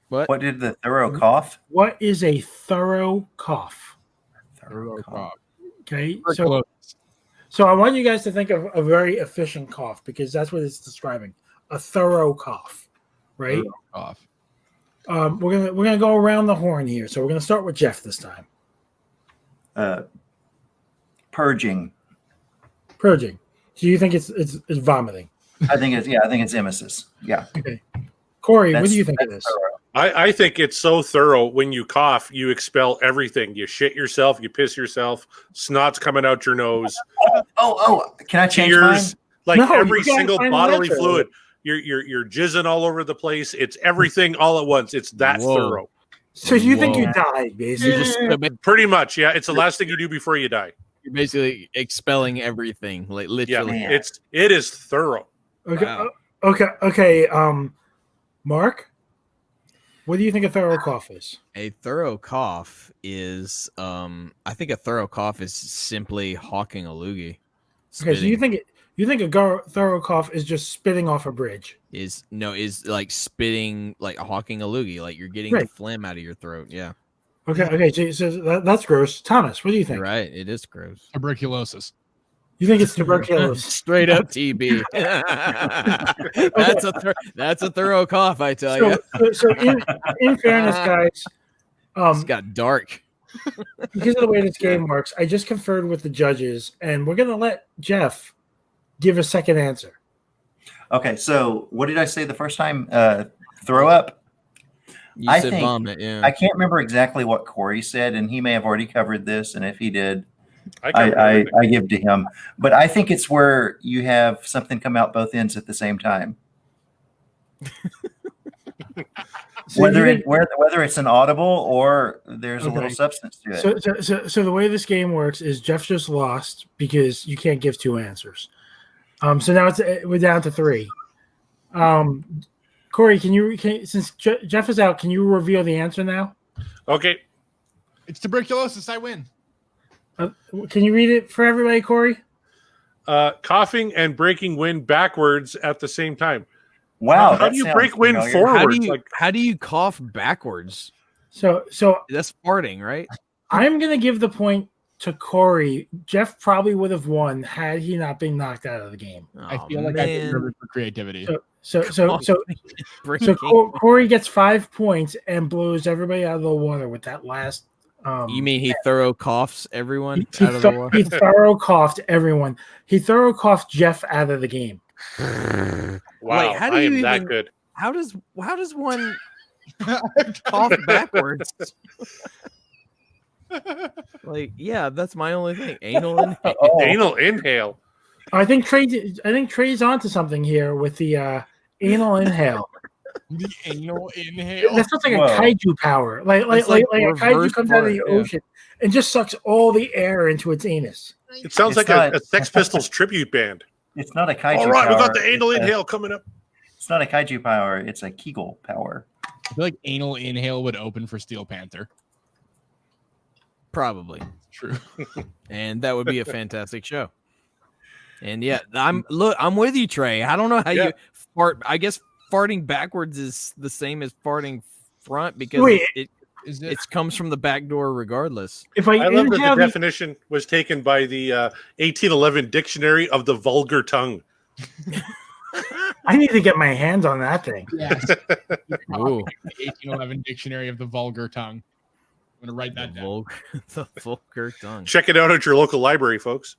What did the thorough cough? What is a thorough cough? Thorough cough. Okay, so I want you guys to think of a very efficient cough because that's what it's describing. A thorough cough, right? Thorough cough. We're gonna go around the horn here. So we're gonna start with Jeff this time. Purging. Purging. So you think it's vomiting? I think it's emesis. Yeah. Okay. Corey, what do you think of this? I think it's so thorough. When you cough, you expel everything. You shit yourself, you piss yourself, snot's coming out your nose. Oh! Can I change tears, mine? like No, every you can't single find bodily an answer. fluid. You're jizzing all over the place. It's everything all at once. It's that Whoa. thorough. So you think Whoa. you died, basically? Pretty much, yeah. It's the last thing you do before you die. You're basically expelling everything, like Yeah, literally. it is thorough. Okay. Wow. Okay. Mark, what do you think a thorough cough is? A thorough cough is, I think a thorough cough is simply hawking a loogie. Okay, so you Spitting think a thorough cough is just spitting off a bridge? is like spitting, like hawking a loogie, like you're getting the Right. phlegm out of your throat. Yeah, Okay. So that's gross. Thomas, what do you think? you're right. It is gross. Tuberculosis. You think it's tuberculosis? Straight up TB. That's a thorough cough, I tell you. So in fairness, guys, It's got dark. because of the way this game works, I just conferred with the judges, and we're gonna let Jeff give a second answer. Okay, so what did I say the first time? Throw up? You I said think- vomit, yeah. I can't remember exactly what Corey said, and he may have already covered this, and if he did, I I give to him. But I think it's where you have something come out both ends at the same time. So Whether you think- whether it's an audible or there's a little Okay. substance to it. So the way this game works is Jeff just lost because you can't give two answers. So now we're down to 3. Corey, since Jeff is out, can you reveal the answer now? Okay. It's tuberculosis. I win. Can you read it for everybody, Corey? Coughing and breaking wind backwards at the same time. Wow. How that do you sounds break wind familiar. forward? How do you cough backwards? So That's farting, right? I'm gonna give the point to Corey. Jeff probably would have won had he not been knocked out of the game. I Oh, feel like I man. deserve it for creativity. Breaking- Corey gets 5 points and blows everybody out of the water with that last. You mean he thorough coughs everyone he, out of the water? he thorough coughed everyone. He thorough coughed Jeff out of the game. Wow, how do I you am that even- good. How does one cough backwards? Like, yeah, that's my only thing. Anal inhale. Oh, Anal inhale. I think Trey's onto something here with the anal inhale. The anal inhale. That sounds like Whoa. a kaiju power. Like It's like a kaiju reverse comes out of the fart, yeah. ocean and just sucks all the air into its anus. It sounds It's like not- a Sex Pistols tribute band. it's not a kaiju All right, we got power. the anal It's a- inhale coming up. It's not a kaiju power. It's a Kegel power. I feel like anal inhale would open for Steel Panther. Probably. True. And that would be a fantastic show. And yeah, I'm with you, Trey. I don't know how Yeah. you fart. I guess farting backwards is the same as farting front because Wait. Is it comes from the back door regardless. If I, I love that inhale the the- definition was taken by the 1811 Dictionary of the Vulgar Tongue. I need to get my hands on that thing. Yes. Ooh. The 1811 Dictionary of the Vulgar Tongue. I'm gonna write that down. The vulgar tongue. Check it out at your local library, folks.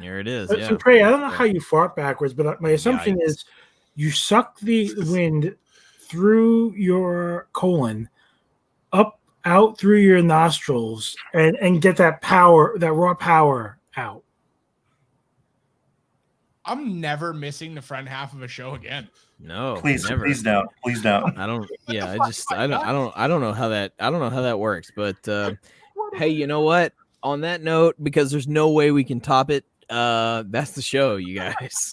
Here it is. So, Yeah. so Trey, I don't know how you fart backwards, but my assumption Yikes. is you suck the wind through your colon, up out through your nostrils, and get that power, that raw power out. I'm never missing the front half of a show again. No, Please, never. please don't. Please don't. I don't. Yeah, I don't know how that works. But hey, you know what? On that note, because there's no way we can top it. That's the show, you guys.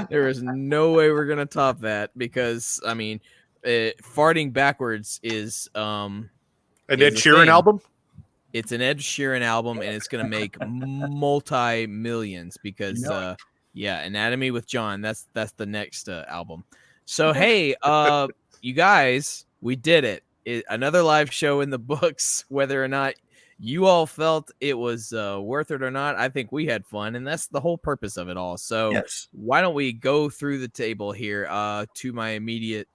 There is no way we're gonna top that because I mean, farting backwards is An Ed Sheeran album? It's an Ed Sheeran album, and it's gonna make multi-millions because yeah, Anatomy with John. That's the next album. So hey, you guys, we did it. Another live show in the books. Whether or not you all felt it was worth it or not, I think we had fun, and that's the whole purpose of it all. So Yes. why don't we go through the table here to my immediate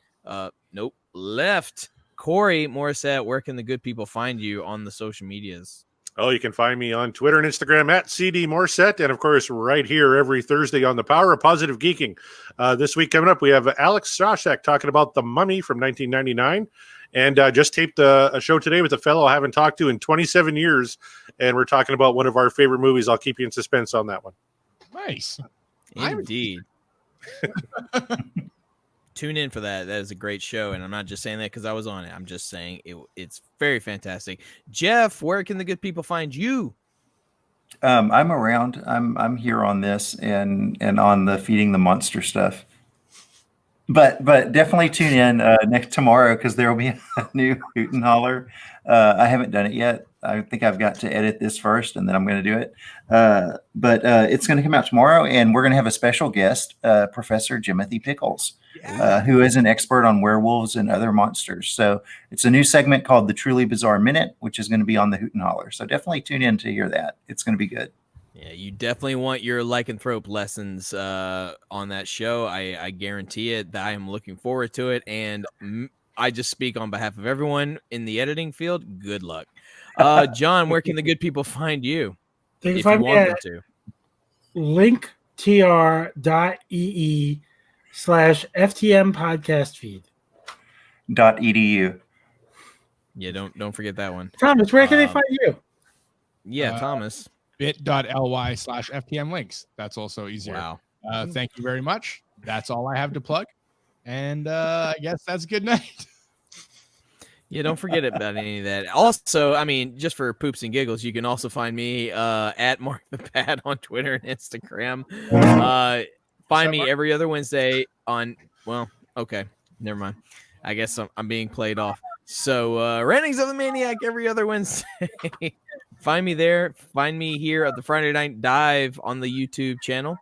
left. Corey Morissette, where can the good people find you on the social medias? Oh, you can find me on Twitter and Instagram at CD Morissette, and of course, right here every Thursday on the Power of Positive Geeking. This week coming up, we have Alex Sosek talking about The Mummy from 1999, and just taped a show today with a fellow I haven't talked to in 27 years, and we're talking about one of our favorite movies. I'll keep you in suspense on that one. Nice. Indeed. Tune in for that. That is a great show, and I'm not just saying that because I was on it. I'm just saying it's very fantastic. Jeff, where can the good people find you? I'm around. I'm here on this and on the Feeding the Monster stuff. But definitely tune in next tomorrow because there will be a new Hoot and Holler. I haven't done it yet. I think I've got to edit this first, and then I'm going to do it. But it's going to come out tomorrow, and we're going to have a special guest, Professor Jimothy Pickles, who is an expert on werewolves and other monsters. So it's a new segment called the Truly Bizarre Minute, which is going to be on the Hoot and Holler. So definitely tune in to hear that. It's going to be good. Yeah, you definitely want your lycanthrope lessons on that show. I guarantee it. I am looking forward to it, and I just speak on behalf of everyone in the editing field. Good luck. John, where can the good people find you? They can If find you me want at them to. linktr.ee/FTM podcast feed. .edu. Yeah, don't forget that one. Thomas, where can they find you? Yeah, Thomas. bit.ly/FTM links. That's also easier. Wow. Thank you very much. That's all I have to plug. And I guess that's good night. Yeah, don't forget about any of that. Also, I mean, just for poops and giggles, you can also find me at Mark the Pad on Twitter and Instagram. Find me every other Wednesday on, well, okay, never mind. I guess I'm being played off. So, Rantings of the Maniac every other Wednesday. Find me there. Find me here at the Friday Night Dive on the YouTube channel.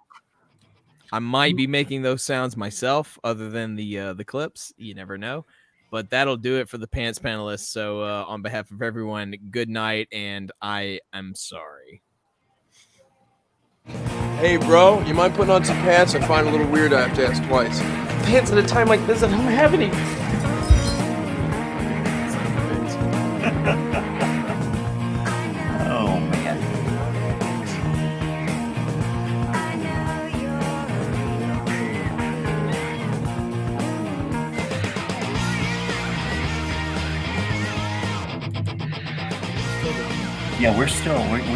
I might be making those sounds myself, other than the clips. You never know. But that'll do it for the Pants panelists. So on behalf of everyone, good night, and I am sorry. Hey, bro, you mind putting on some pants? I find it a little weird I have to ask twice. Pants at a time like this, I don't have any. Oh, man. Yeah, we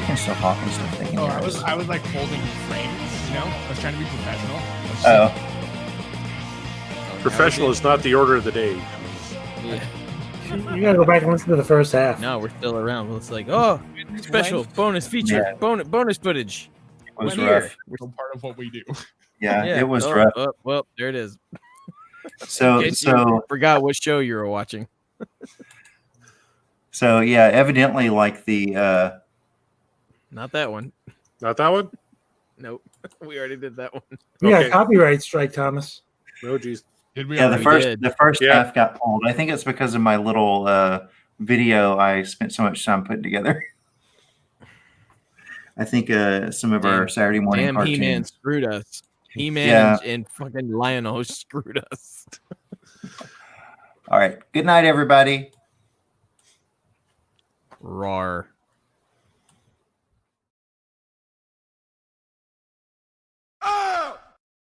can still talk and stuff. They can Oh, hear us. I was like holding frames, you know? I was trying to be professional. Oh, Professional is not the order of the day. Yeah. You gotta go back and listen to the first half. No, we're still around. It's like, oh, special bonus feature, Yeah. bonus footage. it was We're rough. here. We're still part of what we do. Yeah, it was oh, rough. oh, well, there it is. So In case you forgot what show you were watching. So yeah, evidently like the Not that one. Not that one? Nope. We already did that one. We got Okay. a copyright strike, Thomas. Oh, geez. Did we yeah the already? did. first Yeah. half got pulled. I think it's because of my little video I spent so much time putting together. I think some of our Saturday morning Damn, He-Man cartoons. screwed us. He-Man Yeah. and fucking Lionel screwed us. All right. Good night, everybody. Rawr.